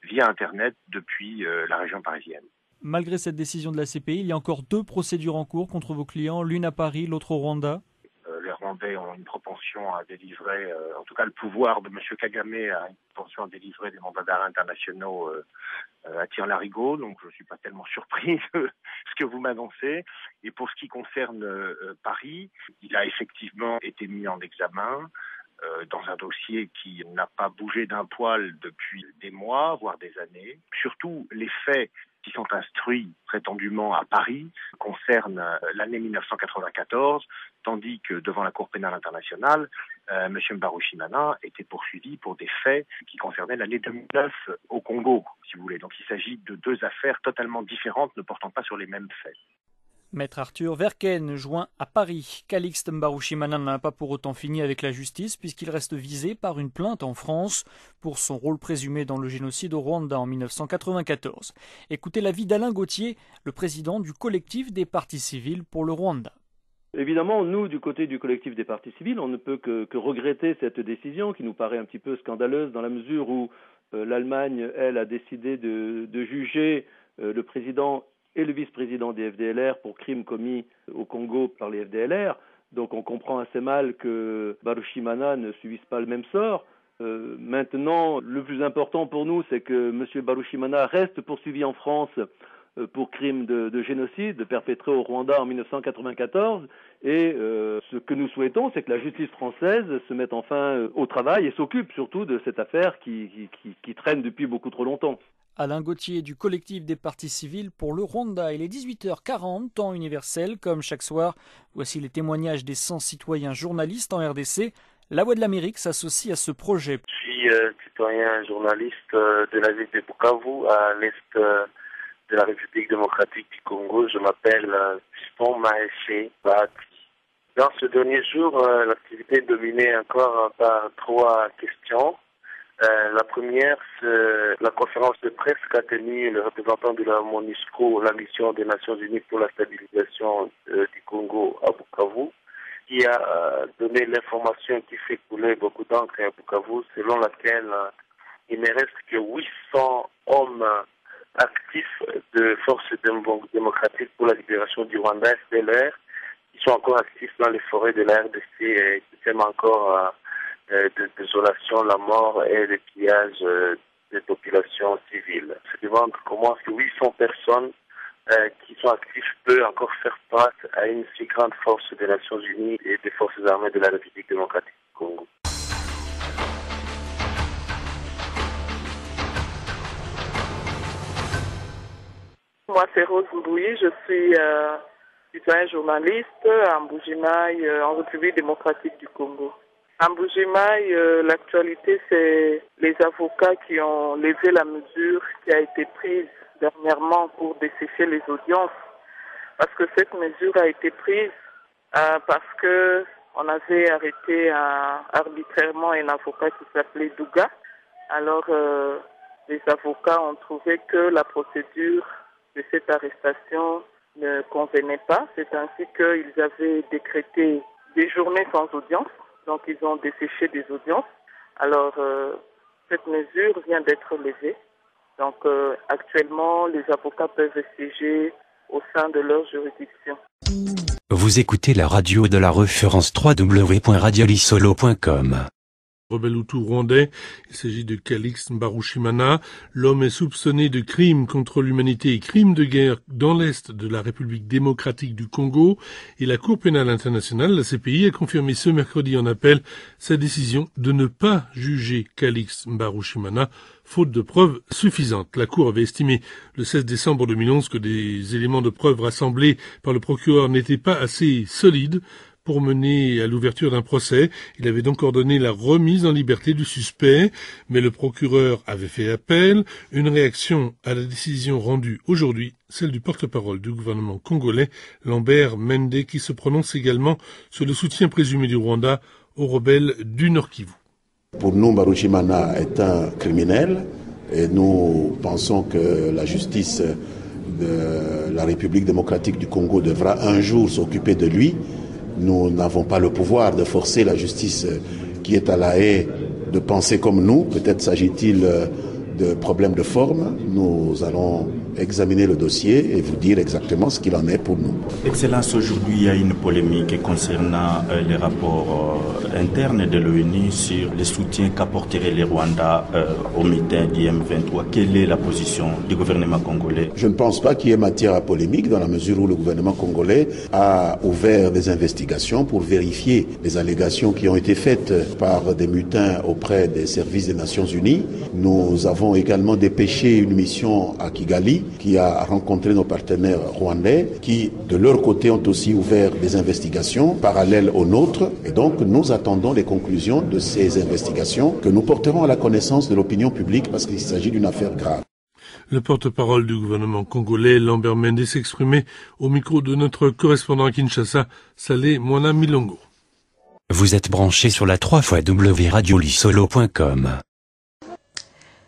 via Internet depuis la région parisienne. Malgré cette décision de la CPI, il y a encore 2 procédures en cours contre vos clients, l'une à Paris, l'autre au Rwanda. Les Rwandais ont une propension à délivrer, en tout cas le pouvoir de M. Kagame a une propension à délivrer des mandats d'arrêt internationaux à tire-larigot, donc je ne suis pas tellement surpris de ce que vous m'annoncez. Et pour ce qui concerne Paris, il a effectivement été mis en examen dans un dossier qui n'a pas bougé d'un poil depuis des mois, voire des années. Surtout, les faits qui sont instruits prétendument à Paris concernent l'année 1994, tandis que devant la Cour pénale internationale, M. Mbarushimana était poursuivi pour des faits qui concernaient l'année 2009 au Congo, si vous voulez. Donc il s'agit de 2 affaires totalement différentes ne portant pas sur les mêmes faits. Maître Arthur Verken, joint à Paris. Calixte Mbarushimana n'a pas pour autant fini avec la justice puisqu'il reste visé par une plainte en France pour son rôle présumé dans le génocide au Rwanda en 1994. Écoutez l'avis d'Alain Gauthier, le président du collectif des partis civils pour le Rwanda. Évidemment, nous, du côté du collectif des partis civils, on ne peut que regretter cette décision qui nous paraît un petit peu scandaleuse dans la mesure où l'Allemagne, elle, a décidé de juger le président et le vice-président des FDLR pour crimes commis au Congo par les FDLR. Donc on comprend assez mal que Barushimana ne subisse pas le même sort. Maintenant, le plus important pour nous, c'est que M. Barushimana reste poursuivi en France pour crimes de génocide perpétrés au Rwanda en 1994. Et ce que nous souhaitons, c'est que la justice française se mette enfin au travail et s'occupe surtout de cette affaire qui traîne depuis beaucoup trop longtemps. Alain Gauthier du collectif des partis civils pour le Rwanda. Il est 18h40, temps universel, comme chaque soir. Voici les témoignages des 100 citoyens journalistes en RDC. La Voix de l'Amérique s'associe à ce projet. Je suis citoyen journaliste de la ville de Bukavu, à l'est de la République démocratique du Congo. Je m'appelle Piston Maéché Bahati. Dans ce dernier jour, l'activité est dominée encore par 3 questions. La première, c'est la conférence de presse qu'a tenue le représentant de la MONUSCO, la mission des Nations Unies pour la stabilisation du Congo à Bukavu, qui a donné l'information qui fait couler beaucoup d'encre à Bukavu, selon laquelle il ne reste que 800 hommes actifs de forces démocratiques pour la libération du Rwanda, FDLR, qui sont encore actifs dans les forêts de la RDC et qui sèment encore de désolation, la mort et le pillage des populations civiles. Se demande comment est-ce que 800 personnes qui sont actives peuvent encore faire face à une si grande force des Nations Unies et des forces armées de la République démocratique du Congo. Moi, c'est Rose Mbouyi, je suis citoyen journaliste à Mbujimayi, en République démocratique du Congo. À Mbujimayi, l'actualité, c'est les avocats qui ont levé la mesure qui a été prise dernièrement pour dessécher les audiences. Parce que cette mesure a été prise parce que on avait arrêté arbitrairement un avocat qui s'appelait Douga. Alors, les avocats ont trouvé que la procédure de cette arrestation ne convenait pas. C'est ainsi qu'ils avaient décrété des journées sans audience. Donc, ils ont desséché des audiences. Alors, cette mesure vient d'être levée. Donc, actuellement, les avocats peuvent siéger au sein de leur juridiction. Vous écoutez la radio de la référence www.radiolisolo.com. Rebelle hutu rwandais, il s'agit de Calixte Barushimana. L'homme est soupçonné de crimes contre l'humanité et crimes de guerre dans l'est de la République démocratique du Congo, et la Cour pénale internationale, la CPI, a confirmé ce mercredi en appel sa décision de ne pas juger Calixte Barushimana faute de preuves suffisantes. La Cour avait estimé le 16 décembre 2011 que des éléments de preuve rassemblés par le procureur n'étaient pas assez solides pour mener à l'ouverture d'un procès. Il avait donc ordonné la remise en liberté du suspect, mais le procureur avait fait appel. Une réaction à la décision rendue aujourd'hui, celle du porte-parole du gouvernement congolais, Lambert Mende, qui se prononce également sur le soutien présumé du Rwanda aux rebelles du Nord Kivu. Pour nous, Barushimana est un criminel et nous pensons que la justice de la République démocratique du Congo devra un jour s'occuper de lui. Nous n'avons pas le pouvoir de forcer la justice qui est à La Haye de penser comme nous. Peut-être s'agit-il de problèmes de forme. Nous allons examiner le dossier et vous dire exactement ce qu'il en est pour nous. Excellence, aujourd'hui il y a une polémique concernant les rapports internes de l'ONU sur le soutien qu'apporterait le Rwanda au mitin du M23. Quelle est la position du gouvernement congolais? Je ne pense pas qu'il y ait matière à polémique dans la mesure où le gouvernement congolais a ouvert des investigations pour vérifier les allégations qui ont été faites par des mutins auprès des services des Nations Unies. Nous avons également dépêché une mission à Kigali qui a rencontré nos partenaires rwandais qui, de leur côté, ont aussi ouvert des investigations parallèles aux nôtres. Et donc, nous attendons les conclusions de ces investigations que nous porterons à la connaissance de l'opinion publique parce qu'il s'agit d'une affaire grave. Le porte-parole du gouvernement congolais, Lambert Mende, s'exprimait au micro de notre correspondant à Kinshasa, Salé Mwana Milongo. Vous êtes branché sur la 3xW radiolisolo.com.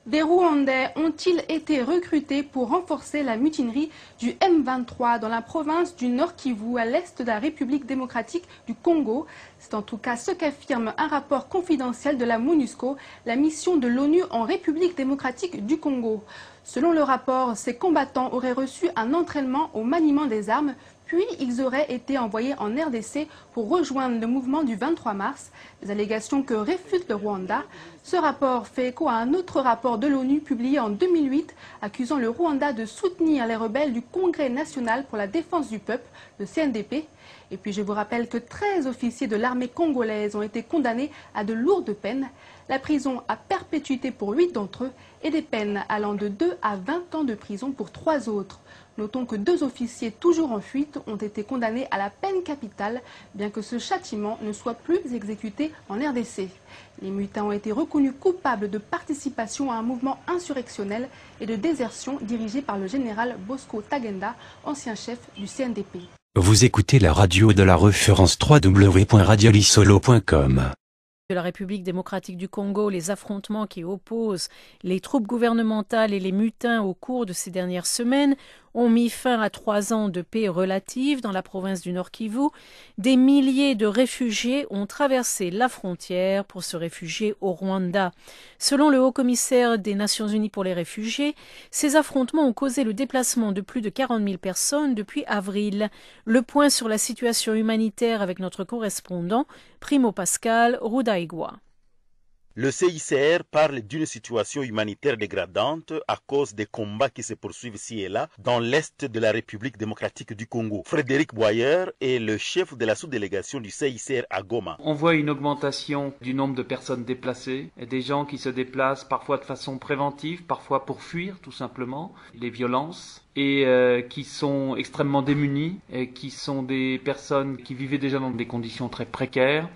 Des Rwandais ont-ils été recrutés pour renforcer la mutinerie du M23 dans la province du Nord Kivu à l'est de la République démocratique du Congo? C'est en tout cas ce qu'affirme un rapport confidentiel de la MONUSCO, la mission de l'ONU en République démocratique du Congo. Selon le rapport, ces combattants auraient reçu un entraînement au maniement des armes, puis ils auraient été envoyés en RDC pour rejoindre le mouvement du 23 mars, des allégations que réfute le Rwanda. Ce rapport fait écho à un autre rapport de l'ONU publié en 2008, accusant le Rwanda de soutenir les rebelles du Congrès national pour la défense du peuple, le CNDP. Et puis je vous rappelle que 13 officiers de l'armée congolaise ont été condamnés à de lourdes peines, la prison à perpétuité pour 8 d'entre eux et des peines allant de 2 à 20 ans de prison pour 3 autres. Notons que 2 officiers toujours en fuite ont été condamnés à la peine capitale, bien que ce châtiment ne soit plus exécuté en RDC. Les mutins ont été reconnus coupables de participation à un mouvement insurrectionnel et de désertion dirigé par le général Bosco Tagenda, ancien chef du CNDP. Vous écoutez la radio de la référence www.radiolisolo.com. De la République démocratique du Congo, les affrontements qui opposent les troupes gouvernementales et les mutins au cours de ces dernières semaines ont mis fin à 3 ans de paix relative dans la province du Nord Kivu. Des milliers de réfugiés ont traversé la frontière pour se réfugier au Rwanda. Selon le haut-commissaire des Nations Unies pour les réfugiés, ces affrontements ont causé le déplacement de plus de 40 000 personnes depuis avril. Le point sur la situation humanitaire avec notre correspondant, Primo Pascal Rudaigwa. Le CICR parle d'une situation humanitaire dégradante à cause des combats qui se poursuivent ici et là dans l'est de la République démocratique du Congo. Frédéric Boyer est le chef de la sous-délégation du CICR à Goma. On voit une augmentation du nombre de personnes déplacées, et des gens qui se déplacent parfois de façon préventive, parfois pour fuir tout simplement les violences, et qui sont extrêmement démunis, et qui sont des personnes qui vivaient déjà dans des conditions très précaires,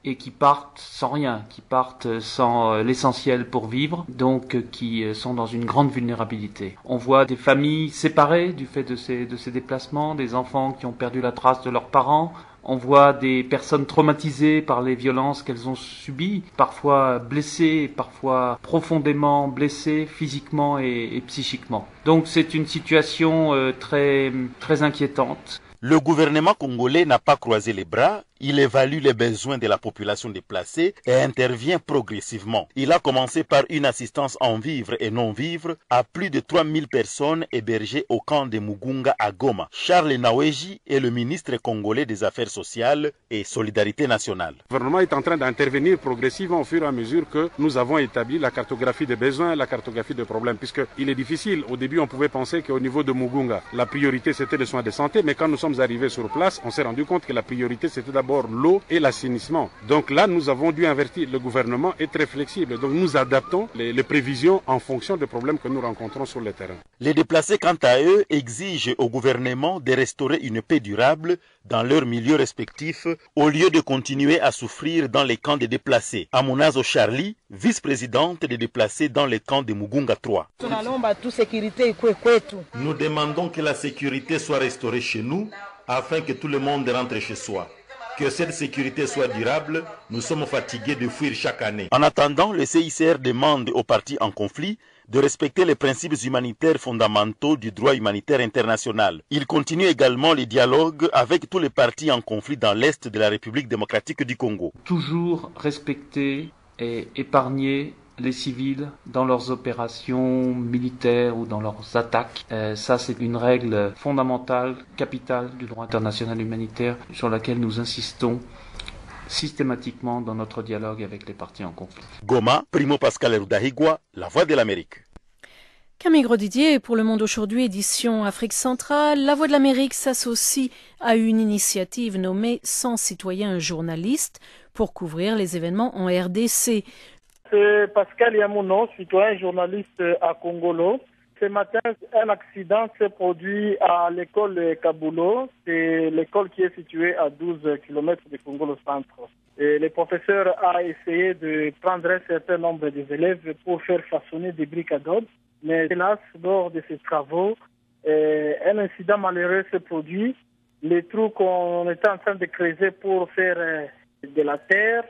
et qui partent sans rien, qui partent sans l'essentiel pour vivre, donc qui sont dans une grande vulnérabilité. On voit des familles séparées du fait de ces déplacements, des enfants qui ont perdu la trace de leurs parents. On voit des personnes traumatisées par les violences qu'elles ont subies, parfois blessées, parfois profondément blessées physiquement et psychiquement. Donc c'est une situation très inquiétante. Le gouvernement congolais n'a pas croisé les bras, il évalue les besoins de la population déplacée et intervient progressivement. Il a commencé par une assistance en vivres et non-vivres à plus de 3000 personnes hébergées au camp de Mugunga à Goma. Charles Naweji est le ministre congolais des Affaires sociales et Solidarité nationale. Le gouvernement est en train d'intervenir progressivement au fur et à mesure que nous avons établi la cartographie des besoins, la cartographie des problèmes, puisqu'il est difficile. Au début, on pouvait penser qu'au niveau de Mugunga, la priorité c'était les soins de santé, mais quand nous sommes arrivés sur place, on s'est rendu compte que la priorité c'était d'abord l'eau et l'assainissement. Donc là, nous avons dû invertir. Le gouvernement est très flexible. Donc nous adaptons les prévisions en fonction des problèmes que nous rencontrons sur le terrain. Les déplacés, quant à eux, exigent au gouvernement de restaurer une paix durable dans leurs milieux respectifs au lieu de continuer à souffrir dans les camps des déplacés. Amunazo Charlie, vice-présidente des déplacés dans les camps de Mugunga 3. Nous demandons que la sécurité soit restaurée chez nous afin que tout le monde rentre chez soi. Que cette sécurité soit durable, nous sommes fatigués de fuir chaque année. En attendant, le CICR demande aux parties en conflit de respecter les principes humanitaires fondamentaux du droit humanitaire international. Il continue également les dialogues avec tous les partis en conflit dans l'est de la République démocratique du Congo. Toujours respecter et épargner les civils dans leurs opérations militaires ou dans leurs attaques. Ça, c'est une règle fondamentale, capitale du droit international humanitaire sur laquelle nous insistons systématiquement dans notre dialogue avec les parties en conflit. Goma, Primo Pascal Rudahigwa, La Voix de l'Amérique. Camille Grosdidier, pour Le Monde aujourd'hui, édition Afrique centrale, La Voix de l'Amérique s'associe à une initiative nommée 100 citoyens journalistes pour couvrir les événements en RDC. C'est Pascal Yamouno, citoyen journaliste à Congolo. Ce matin, un accident s'est produit à l'école de Kabulo. C'est l'école qui est située à 12 km de Congolo Centre. Et le professeur a essayé de prendre un certain nombre d'élèves pour faire façonner des briques à dos. Mais hélas, lors de ces travaux, un incident malheureux s'est produit. Les trous qu'on était en train de creuser pour faire de la terre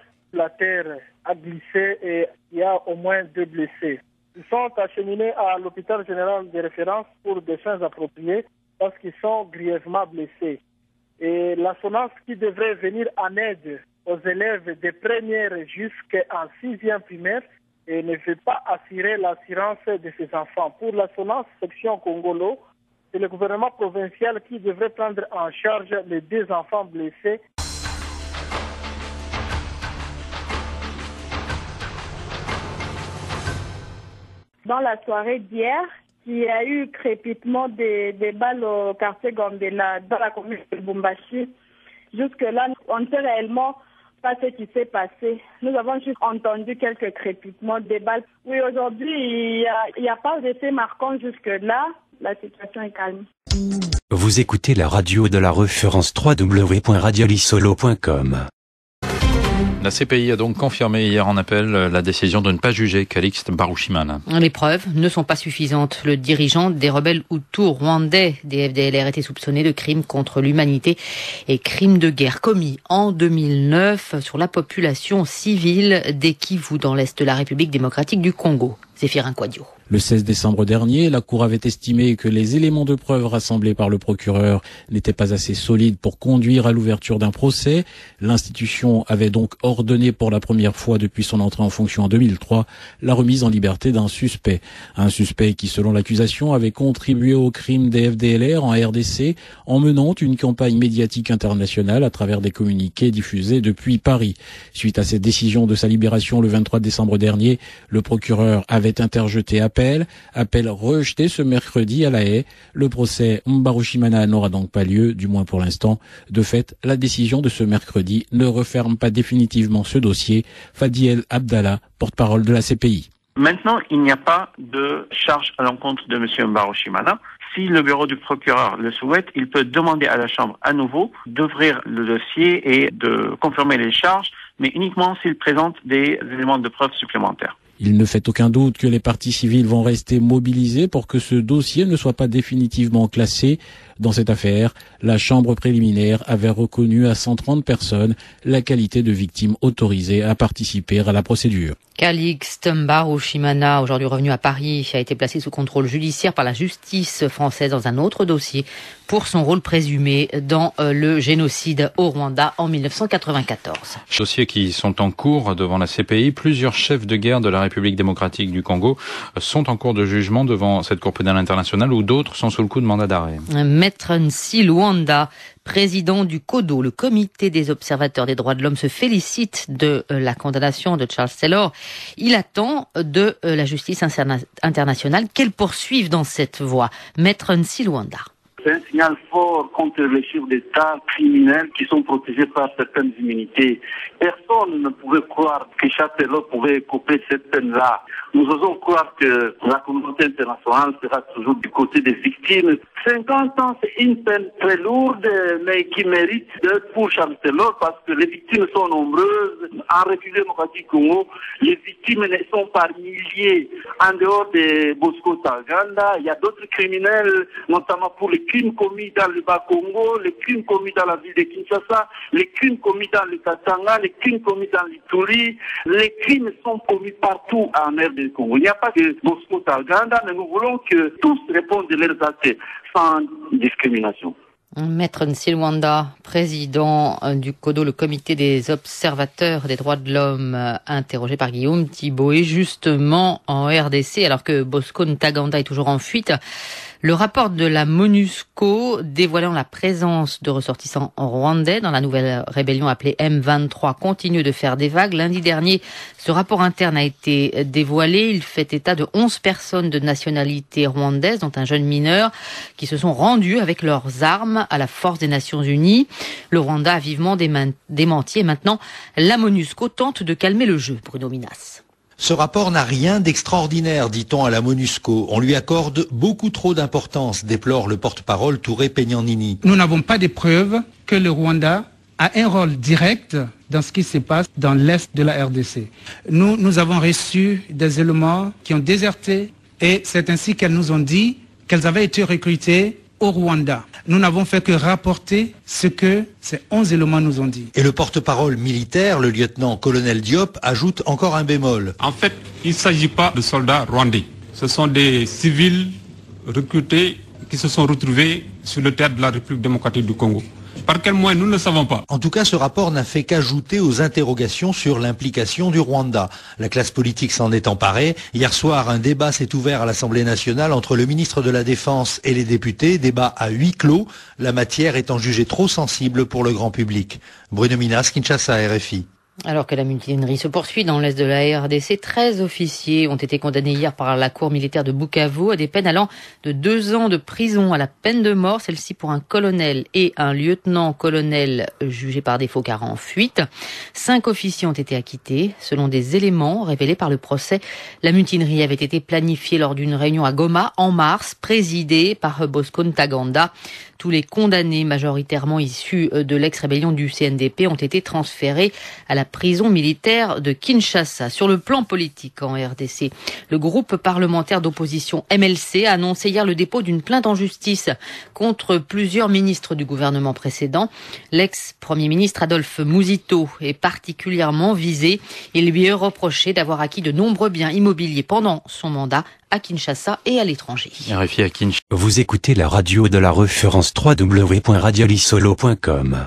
a glissé et il y a au moins 2 blessés. sont acheminés à l'hôpital général de référence pour des fins appropriées parce qu'ils sont grièvement blessés. Et la SONAS qui devrait venir en aide aux élèves de première jusqu'en 6e primaire et ne veut pas assurer l'assurance de ces enfants. Pour la SONAS section Congolo, c'est le gouvernement provincial qui devrait prendre en charge les 2 enfants blessés. Dans la soirée d'hier, il y a eu crépitement des balles au quartier Gambela, dans la commune de Bumbashi. Jusque-là, on ne sait réellement pas ce qui s'est passé. Nous avons juste entendu quelques crépitements des balles. Oui, aujourd'hui, il n'y a pas d'effet marquant jusque-là. La situation est calme. Vous écoutez la radio de la référence www.radiolisolo.com. La CPI a donc confirmé hier en appel la décision de ne pas juger Calixte Mbarushimana. Les preuves ne sont pas suffisantes. Le dirigeant des rebelles Hutus rwandais des FDLR était soupçonné de crimes contre l'humanité et crimes de guerre commis en 2009 sur la population civile d'Ekivu dans l'est de la République démocratique du Congo. Zéphirin Kouadio. Le 16 décembre dernier, la Cour avait estimé que les éléments de preuve rassemblés par le procureur n'étaient pas assez solides pour conduire à l'ouverture d'un procès. L'institution avait donc ordonné pour la première fois depuis son entrée en fonction en 2003 la remise en liberté d'un suspect. Un suspect qui, selon l'accusation, avait contribué au crime des FDLR en RDC en menant une campagne médiatique internationale à travers des communiqués diffusés depuis Paris. Suite à cette décision de sa libération le 23 décembre dernier, le procureur avait interjeté appel rejeté ce mercredi à La Haye. Le procès Mbarushimana n'aura donc pas lieu, du moins pour l'instant. De fait, la décision de ce mercredi ne referme pas définitivement ce dossier. Fadiel Abdallah, porte-parole de la CPI. Maintenant, il n'y a pas de charge à l'encontre de M. Mbarushimana. Si le bureau du procureur le souhaite, il peut demander à la Chambre à nouveau d'ouvrir le dossier et de confirmer les charges, mais uniquement s'il présente des éléments de preuve supplémentaires. Il ne fait aucun doute que les parties civiles vont rester mobilisées pour que ce dossier ne soit pas définitivement classé. Dans cette affaire, la Chambre préliminaire avait reconnu à 130 personnes la qualité de victimes autorisées à participer à la procédure. Calixte Mbarushimana, aujourd'hui revenu à Paris, a été placé sous contrôle judiciaire par la justice française dans un autre dossier pour son rôle présumé dans le génocide au Rwanda en 1994. Dossiers qui sont en cours devant la CPI. Plusieurs chefs de guerre de la République démocratique du Congo sont en cours de jugement devant cette Cour pénale internationale où d'autres sont sous le coup de mandat d'arrêt. Maître Nsi Luanda, président du CODO, le comité des observateurs des droits de l'homme, se félicite de la condamnation de Charles Taylor. Il attend de la justice internationale qu'elle poursuive dans cette voie. Maître Nsi Luanda. C'est un signal fort contre les chefs d'État criminels qui sont protégés par certaines immunités. Personne ne pouvait croire que Charles Taylor pouvait couper cette peine-là. Nous osons croire que la communauté internationale sera toujours du côté des victimes. 50 ans, c'est une peine très lourde, mais qui mérite d'être pour Charles Taylor parce que les victimes sont nombreuses. En République démocratique du Congo, les victimes ne sont par milliers. En dehors de Bosco Ntaganda, il y a d'autres criminels, notamment pour les crimes commis dans le Bas-Congo, les crimes commis dans la ville de Kinshasa, les crimes commis dans le Katanga, les crimes commis dans l'Ituri. Les crimes sont commis partout en RDC Congo. Il n'y a pas que Bosco Ntaganda, mais nous voulons que tous répondent de leurs actes sans discrimination. Maître Nsi Luanda, président du CODO, le comité des observateurs des droits de l'homme, interrogé par Guillaume Thibault, est justement en RDC alors que Bosco Ntaganda est toujours en fuite. Le rapport de la MONUSCO dévoilant la présence de ressortissants rwandais dans la nouvelle rébellion appelée M23 continue de faire des vagues. Lundi dernier, ce rapport interne a été dévoilé. Il fait état de 11 personnes de nationalité rwandaise, dont un jeune mineur, qui se sont rendues avec leurs armes à la force des Nations Unies. Le Rwanda a vivement démenti et maintenant la MONUSCO tente de calmer le jeu. Bruno Minas. Ce rapport n'a rien d'extraordinaire, dit-on à la MONUSCO. On lui accorde beaucoup trop d'importance, déplore le porte-parole Touré Pegnanini. Nous n'avons pas de preuves que le Rwanda a un rôle direct dans ce qui se passe dans l'est de la RDC. Nous avons reçu des éléments qui ont déserté et c'est ainsi qu'elles nous ont dit qu'elles avaient été recrutées au Rwanda. Nous n'avons fait que rapporter ce que ces 11 éléments nous ont dit. Et le porte-parole militaire, le lieutenant-colonel Diop, ajoute encore un bémol. En fait, il ne s'agit pas de soldats rwandais. Ce sont des civils recrutés qui se sont retrouvés sur le théâtre de la République démocratique du Congo. Par quel moyen, nous ne le savons pas. En tout cas, ce rapport n'a fait qu'ajouter aux interrogations sur l'implication du Rwanda. La classe politique s'en est emparée. Hier soir, un débat s'est ouvert à l'Assemblée nationale entre le ministre de la Défense et les députés. Débat à huis clos, la matière étant jugée trop sensible pour le grand public. Bruno Minas, Kinshasa, RFI. Alors que la mutinerie se poursuit dans l'est de la RDC, 13 officiers ont été condamnés hier par la cour militaire de Bukavu à des peines allant de 2 ans de prison à la peine de mort, celle-ci pour un colonel et un lieutenant-colonel jugés par défaut car en fuite. 5 officiers ont été acquittés. Selon des éléments révélés par le procès, la mutinerie avait été planifiée lors d'une réunion à Goma en mars, présidée par Bosco Ntaganda. Tous les condamnés, majoritairement issus de l'ex-rébellion du CNDP, ont été transférés à la prison militaire de Kinshasa. Sur le plan politique en RDC, le groupe parlementaire d'opposition MLC a annoncé hier le dépôt d'une plainte en justice contre plusieurs ministres du gouvernement précédent. L'ex-premier ministre Adolphe Muzito est particulièrement visé. Il lui est reproché d'avoir acquis de nombreux biens immobiliers pendant son mandat à Kinshasa et à l'étranger. RFI à Kinshasa. Vous écoutez la radio de la référence www.radiolisolo.com.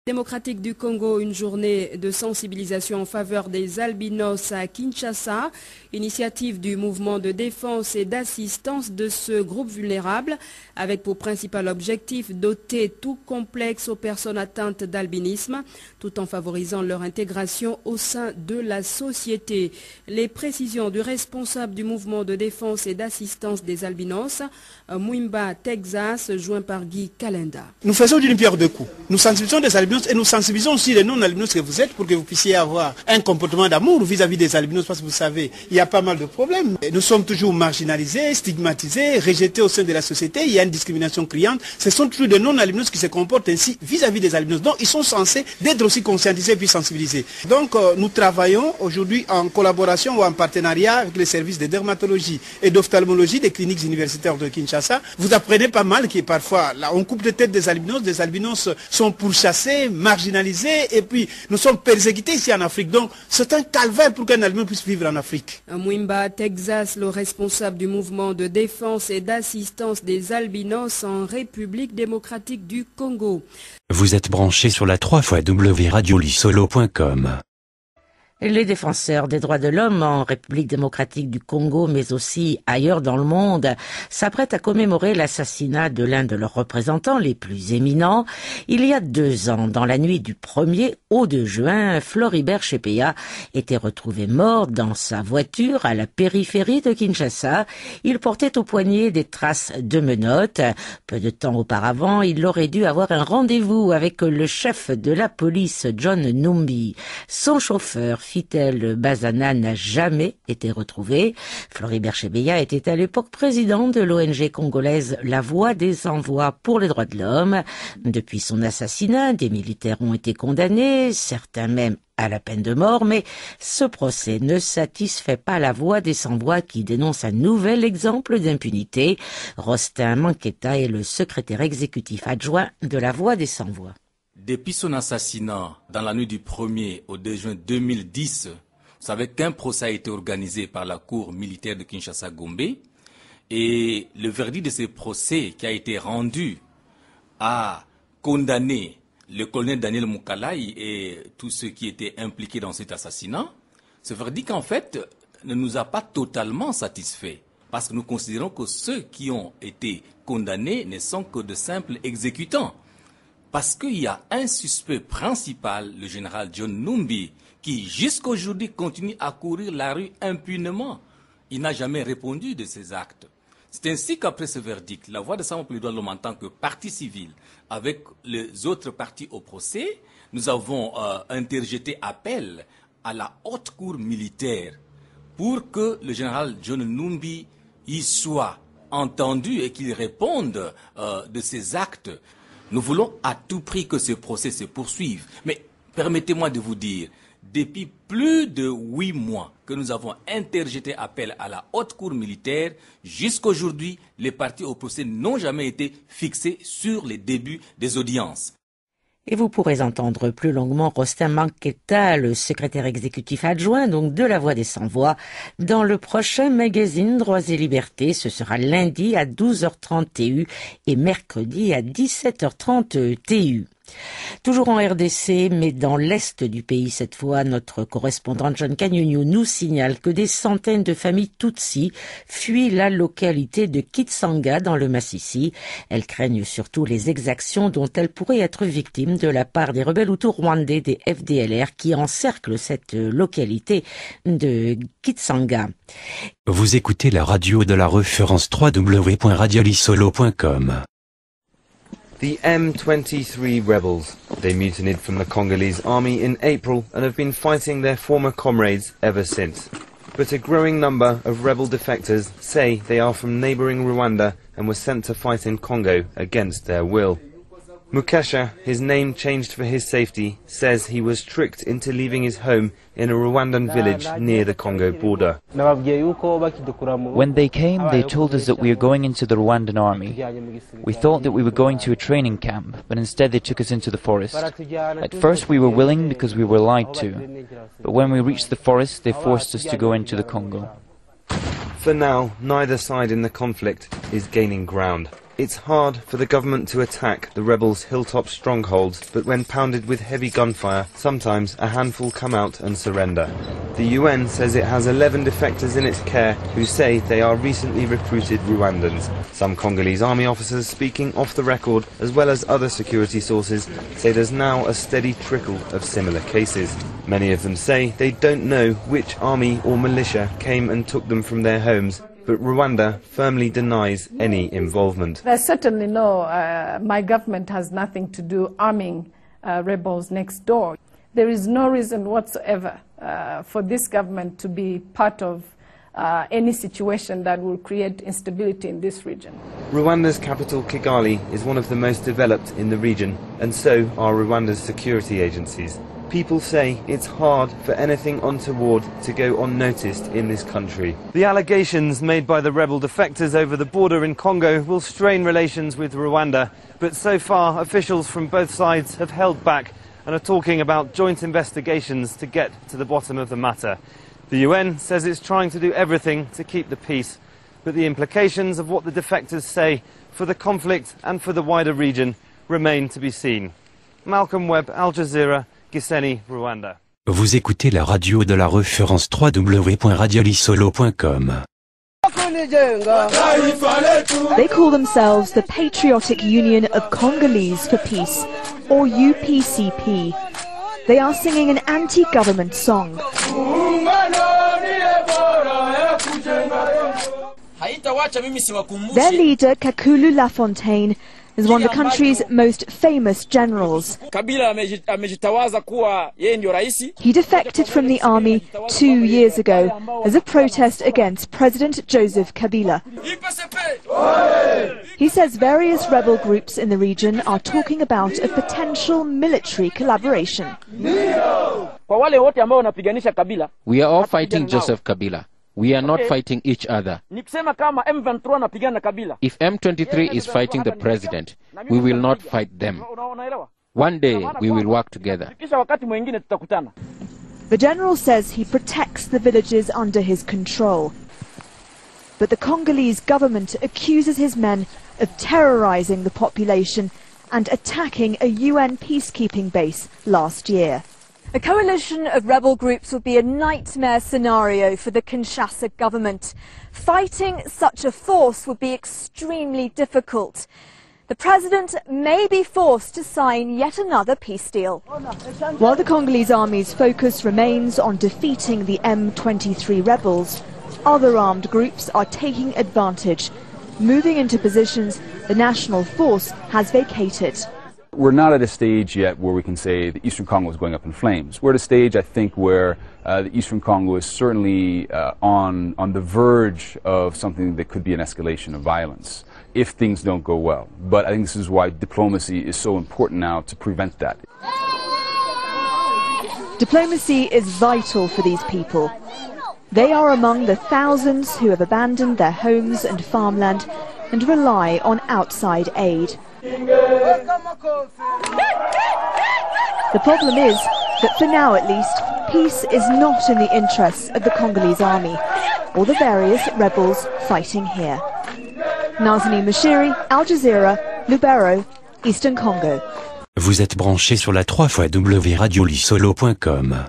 Démocratique du Congo, une journée de sensibilisation en faveur des albinos à Kinshasa, initiative du mouvement de défense et d'assistance de ce groupe vulnérable, avec pour principal objectif doter tout complexe aux personnes atteintes d'albinisme, tout en favorisant leur intégration au sein de la société. Les précisions du responsable du mouvement de défense et d'assistance des albinos, Mwimba, Texas, joint par Guy Kalenda. Nous faisons d'une pierre deux coups. Nous sensibilisons des albinos et nous sensibilisons aussi les non-albinos que vous êtes pour que vous puissiez avoir un comportement d'amour vis-à-vis des albinos, parce que vous savez, il y a pas mal de problèmes. Nous sommes toujours marginalisés, stigmatisés, rejetés au sein de la société. Il y a une discrimination criante. Ce sont toujours des non-albinos qui se comportent ainsi vis-à-vis des albinos. Donc ils sont censés d'être aussi conscientisés puis sensibilisés. Donc nous travaillons aujourd'hui en collaboration ou en partenariat avec les services de dermatologie et d'ophtalmologie des cliniques universitaires de Kinshasa. Vous apprenez pas mal que parfois, là, on coupe les têtes des albinos sont pourchassés, marginalisés, et puis nous sommes persécutés ici en Afrique. Donc c'est un calvaire pour qu'un albino puisse vivre en Afrique. Mwimba, Texas, le responsable du mouvement de défense et d'assistance des albinos en République démocratique du Congo. Vous êtes branché sur la www.radiolisolo.com. Les défenseurs des droits de l'homme en République démocratique du Congo, mais aussi ailleurs dans le monde, s'apprêtent à commémorer l'assassinat de l'un de leurs représentants les plus éminents. Il y a 2 ans, dans la nuit du 1er au 2 juin, Floribert Chebeya était retrouvé mort dans sa voiture à la périphérie de Kinshasa. Il portait au poignet des traces de menottes. Peu de temps auparavant, il aurait dû avoir un rendez-vous avec le chef de la police, John Numbi. Son chauffeur, Fitel Bazana, n'a jamais été retrouvé. Floribert Chebeya était à l'époque président de l'ONG congolaise La Voix des Sans-Voix pour les droits de l'homme. Depuis son assassinat, des militaires ont été condamnés, certains même à la peine de mort, mais ce procès ne satisfait pas La Voix des Sans-Voix qui dénonce un nouvel exemple d'impunité. Rostin Manketa est le secrétaire exécutif adjoint de La Voix des Sans-Voix. Depuis son assassinat, dans la nuit du 1er au 2 juin 2010, vous savez qu'un procès a été organisé par la cour militaire de Kinshasa-Gombe, et le verdict de ce procès qui a été rendu a condamné le colonel Daniel Moukalai et tous ceux qui étaient impliqués dans cet assassinat. Ce verdict, en fait, ne nous a pas totalement satisfaits, parce que nous considérons que ceux qui ont été condamnés ne sont que de simples exécutants. Parce qu'il y a un suspect principal, le général John Numbi, qui jusqu'à aujourd'hui continue à courir la rue impunément. Il n'a jamais répondu de ses actes. C'est ainsi qu'après ce verdict, La Voix des Sans-Voix pour les droits de l'homme en tant que partie civile, avec les autres parties au procès, nous avons interjeté appel à la haute cour militaire pour que le général John Numbi y soit entendu et qu'il réponde de ses actes. Nous voulons à tout prix que ce procès se poursuive. Mais permettez-moi de vous dire, depuis plus de 8 mois que nous avons interjeté appel à la haute cour militaire. Jusqu'aujourd'hui, les parties au procès n'ont jamais été fixées sur les débuts des audiences. Et vous pourrez entendre plus longuement Rostin Manqueta, le secrétaire exécutif adjoint donc de La Voix des Sans-Voix, dans le prochain magazine Droits et Libertés. Ce sera lundi à 12h30 TU et mercredi à 17h30 TU. Toujours en RDC, mais dans l'est du pays cette fois, notre correspondant John Kanyunyu nous signale que des centaines de familles Tutsi fuient la localité de Kitsanga dans le Massissi. Elles craignent surtout les exactions dont elles pourraient être victimes de la part des rebelles hutus rwandais des FDLR qui encerclent cette localité de Kitsanga. Vous écoutez la radio de la référence www.radiolisolo.com. The M23 rebels. They mutinied from the Congolese army in April and have been fighting their former comrades ever since. But a growing number of rebel defectors say they are from neighbouring Rwanda and were sent to fight in Congo against their will. Mukesha, his name changed for his safety, says he was tricked into leaving his home in a Rwandan village near the Congo border. When they came, they told us that we are going into the Rwandan army. We thought that we were going to a training camp, but instead they took us into the forest. At first we were willing because we were lied to, but when we reached the forest, they forced us to go into the Congo. For now, neither side in the conflict is gaining ground. It's hard for the government to attack the rebels' hilltop strongholds, but when pounded with heavy gunfire, sometimes a handful come out and surrender. The UN says it has 11 defectors in its care who say they are recently recruited Rwandans. Some Congolese army officers speaking off the record, as well as other security sources, say there's now a steady trickle of similar cases. Many of them say they don't know which army or militia came and took them from their homes, but Rwanda firmly denies any involvement. There's certainly my government has nothing to do arming rebels next door. There is no reason whatsoever for this government to be part of any situation that will create instability in this region. Rwanda's capital, Kigali, is one of the most developed in the region, and so are Rwanda's security agencies. People say it's hard for anything untoward to go unnoticed in this country. The allegations made by the rebel defectors over the border in Congo will strain relations with Rwanda, but so far officials from both sides have held back and are talking about joint investigations to get to the bottom of the matter. The UN says it's trying to do everything to keep the peace, but the implications of what the defectors say for the conflict and for the wider region remain to be seen. Malcolm Webb, Al Jazeera, Gisenyi, Rwanda. Vous écoutez la radio de la référence www.radiolisolo.com. They call themselves the Patriotic Union of Congolese for Peace, or UPCP. They are singing an anti-government song. Their leader, Kakulu Lafontaine, is one of the country's most famous generals. He defected from the army 2 years ago as a protest against President Joseph Kabila. He says various rebel groups in the region are talking about a potential military collaboration. We are all fighting Joseph Kabila. We are not fighting each other. If M23 is fighting the president, we will not fight them. One day we will work together. The general says he protects the villages under his control. But the Congolese government accuses his men of terrorizing the population and attacking a UN peacekeeping base last year. A coalition of rebel groups would be a nightmare scenario for the Kinshasa government. Fighting such a force would be extremely difficult. The president may be forced to sign yet another peace deal. While the Congolese army's focus remains on defeating the M23 rebels, other armed groups are taking advantage, moving into positions the national force has vacated. We're not at a stage yet where we can say the Eastern Congo is going up in flames. We're at a stage, I think, where the Eastern Congo is certainly on the verge of something that could be an escalation of violence if things don't go well. But I think this is why diplomacy is so important now to prevent that. Diplomacy is vital for these people. They are among the thousands who have abandoned their homes and farmland and rely on outside aid. The problem is that for now at least, peace is not in the interests of the Congolese army or the various rebels fighting here. Nazanin Mashiri, Al Jazeera, Lubero, Eastern Congo. Vous êtes branché sur la 3xW-radiolissolo.com.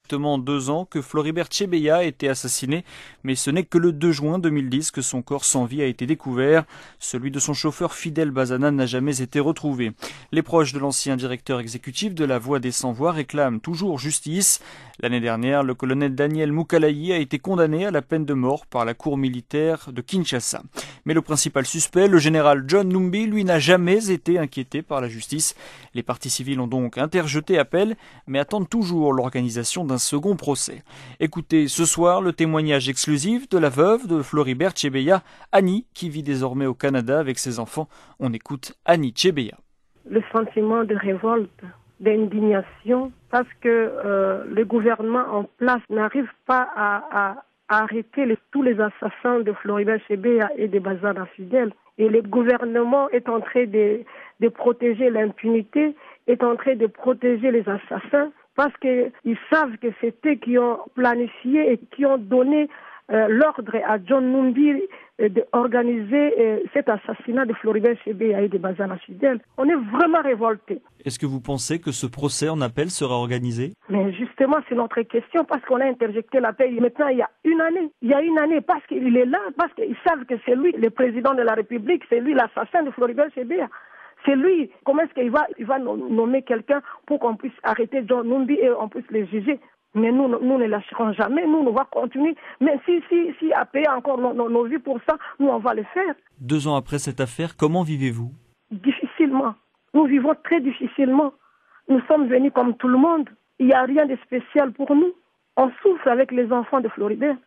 Exactement 2 ans que Floribert Chebeya a été assassiné, mais ce n'est que le 2 juin 2010 que son corps sans vie a été découvert. Celui de son chauffeur Fidel Bazana n'a jamais été retrouvé. Les proches de l'ancien directeur exécutif de la Voix des Sans-Voix réclament toujours justice. L'année dernière, le colonel Daniel Mukalayi a été condamné à la peine de mort par la cour militaire de Kinshasa. Mais le principal suspect, le général John Numbi, lui n'a jamais été inquiété par la justice. Les parties civiles ont donc interjeté appel, mais attendent toujours l'organisation d'un second procès. Écoutez ce soir le témoignage exclusif de la veuve de Floribert Chebeya, Annie, qui vit désormais au Canada avec ses enfants. On écoute Annie Chebeya. Le sentiment de révolte, d'indignation, parce que le gouvernement en place n'arrive pas à arrêter tous les assassins de Floribert Chebeya et de Bazana Fidel. Et le gouvernement est en train de protéger l'impunité, est en train de protéger les assassins, parce qu'ils savent que c'est eux qui ont planifié et qui ont donné l'ordre à John Numbi d'organiser cet assassinat de Floribert Chebeya et de Bazana Fidel. On est vraiment révoltés. Est-ce que vous pensez que ce procès en appel sera organisé? Mais justement, c'est notre question, parce qu'on a interjecté la paix maintenant il y a une année. Il y a une année, parce qu'il est là, parce qu'ils savent que c'est lui, le président de la République, c'est lui l'assassin de Floribert Chebeya. C'est lui. Comment est-ce qu'il va nommer quelqu'un pour qu'on puisse arrêter John Numbi et on puisse les juger? Mais nous ne lâcherons jamais, nous va continuer. Mais si à payer encore nos vies pour ça, nous on va le faire. 2 ans après cette affaire, comment vivez-vous? Difficilement. Nous vivons très difficilement. Nous sommes venus comme tout le monde. Il n'y a rien de spécial pour nous. On souffre avec les enfants de Floribert.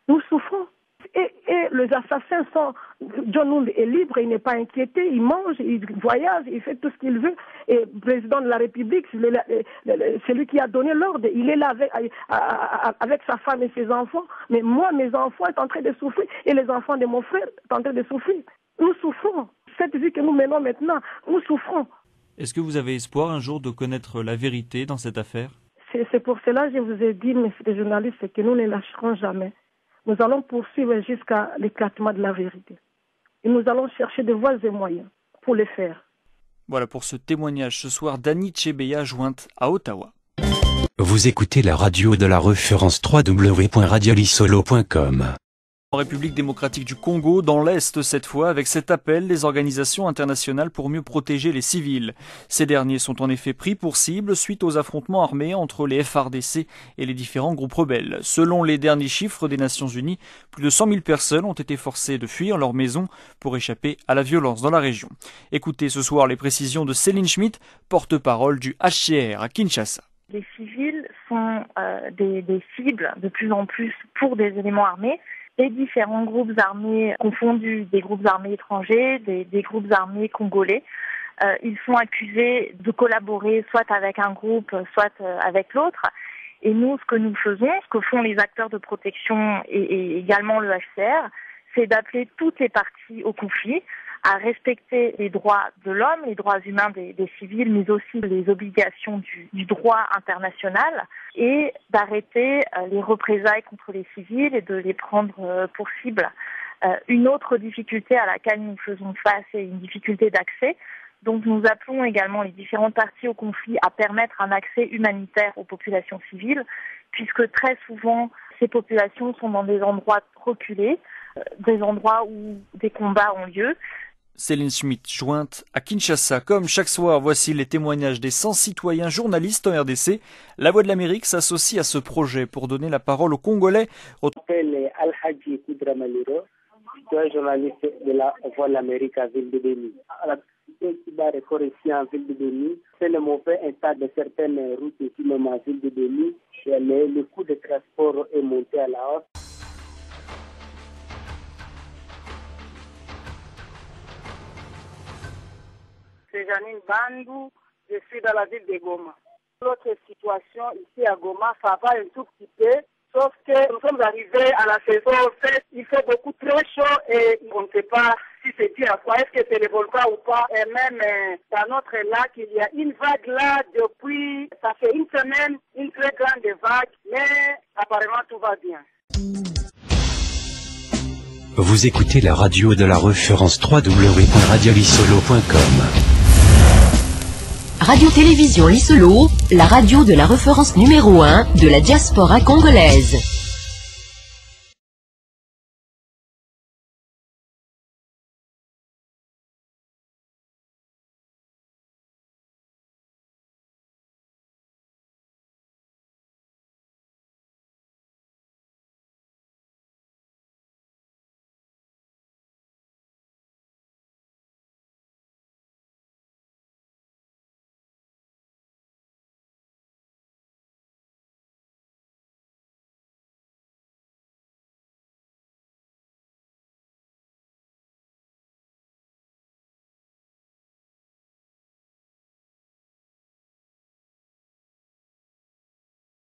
Nous souffrons. Et les assassins sont... John Numbi est libre, il n'est pas inquiété, il mange, il voyage, il fait tout ce qu'il veut. Et le président de la République, c'est lui qui a donné l'ordre. Il est là avec sa femme et ses enfants. Mais moi, mes enfants sont en train de souffrir. Et les enfants de mon frère sont en train de souffrir. Nous souffrons. Cette vie que nous menons maintenant, nous souffrons. Est-ce que vous avez espoir un jour de connaître la vérité dans cette affaire? C'est pour cela que je vous ai dit, messieurs les journalistes, que nous ne lâcherons jamais. Nous allons poursuivre jusqu'à l'éclatement de la vérité. Et nous allons chercher des voies et moyens pour le faire. Voilà pour ce témoignage ce soir d'Annie Chebeya jointe à Ottawa. Vous écoutez la radio de la référence www.radiolissolo.com. En République démocratique du Congo, dans l'Est cette fois, avec cet appel des organisations internationales pour mieux protéger les civils. Ces derniers sont en effet pris pour cible suite aux affrontements armés entre les FARDC et les différents groupes rebelles. Selon les derniers chiffres des Nations Unies, plus de 100 000 personnes ont été forcées de fuir leur maison pour échapper à la violence dans la région. Écoutez ce soir les précisions de Céline Schmitt, porte-parole du HCR à Kinshasa. Les civils sont des cibles de plus en plus pour des éléments armés. Les différents groupes armés confondus, des groupes armés étrangers, des groupes armés congolais, ils sont accusés de collaborer soit avec un groupe, soit avec l'autre. Et nous, ce que nous faisons, ce que font les acteurs de protection et également le HCR, c'est d'appeler toutes les parties au conflit à respecter les droits de l'homme, les droits humains des civils, mais aussi les obligations du droit international, et d'arrêter les représailles contre les civils et de les prendre pour cible. Une autre difficulté à laquelle nous faisons face est une difficulté d'accès. Donc nous appelons également les différentes parties au conflit à permettre un accès humanitaire aux populations civiles, puisque très souvent ces populations sont dans des endroits reculés, des endroits où des combats ont lieu. Céline Schmitt, jointe à Kinshasa. Comme chaque soir, voici les témoignages des 100 citoyens journalistes en RDC. La Voix de l'Amérique s'associe à ce projet pour donner la parole aux Congolais. Je m'appelle Al-Hadji Koudra Maliro, journaliste de la Voix de l'Amérique à Ville de Béni. La société qui bat record ici en Ville de Béni, c'est le mauvais état de certaines routes ici même en Ville de Béni. Le coût de transport est monté à la hausse. C'est Janine Bandou, je suis dans la ville de Goma. Notre situation ici à Goma, ça va un tout petit peu. Sauf que nous sommes arrivés à la saison fait, il fait beaucoup très chaud et on ne sait pas si c'est dû à quoi, est-ce que c'est le volcan ou pas. Et même dans notre lac, il y a une vague là depuis, ça fait une semaine, une très grande vague, mais apparemment tout va bien. Vous écoutez la radio de la référence www.radiolisolo.com. Radio-Télévision Lisolo, la radio de la référence numéro 1 de la diaspora congolaise.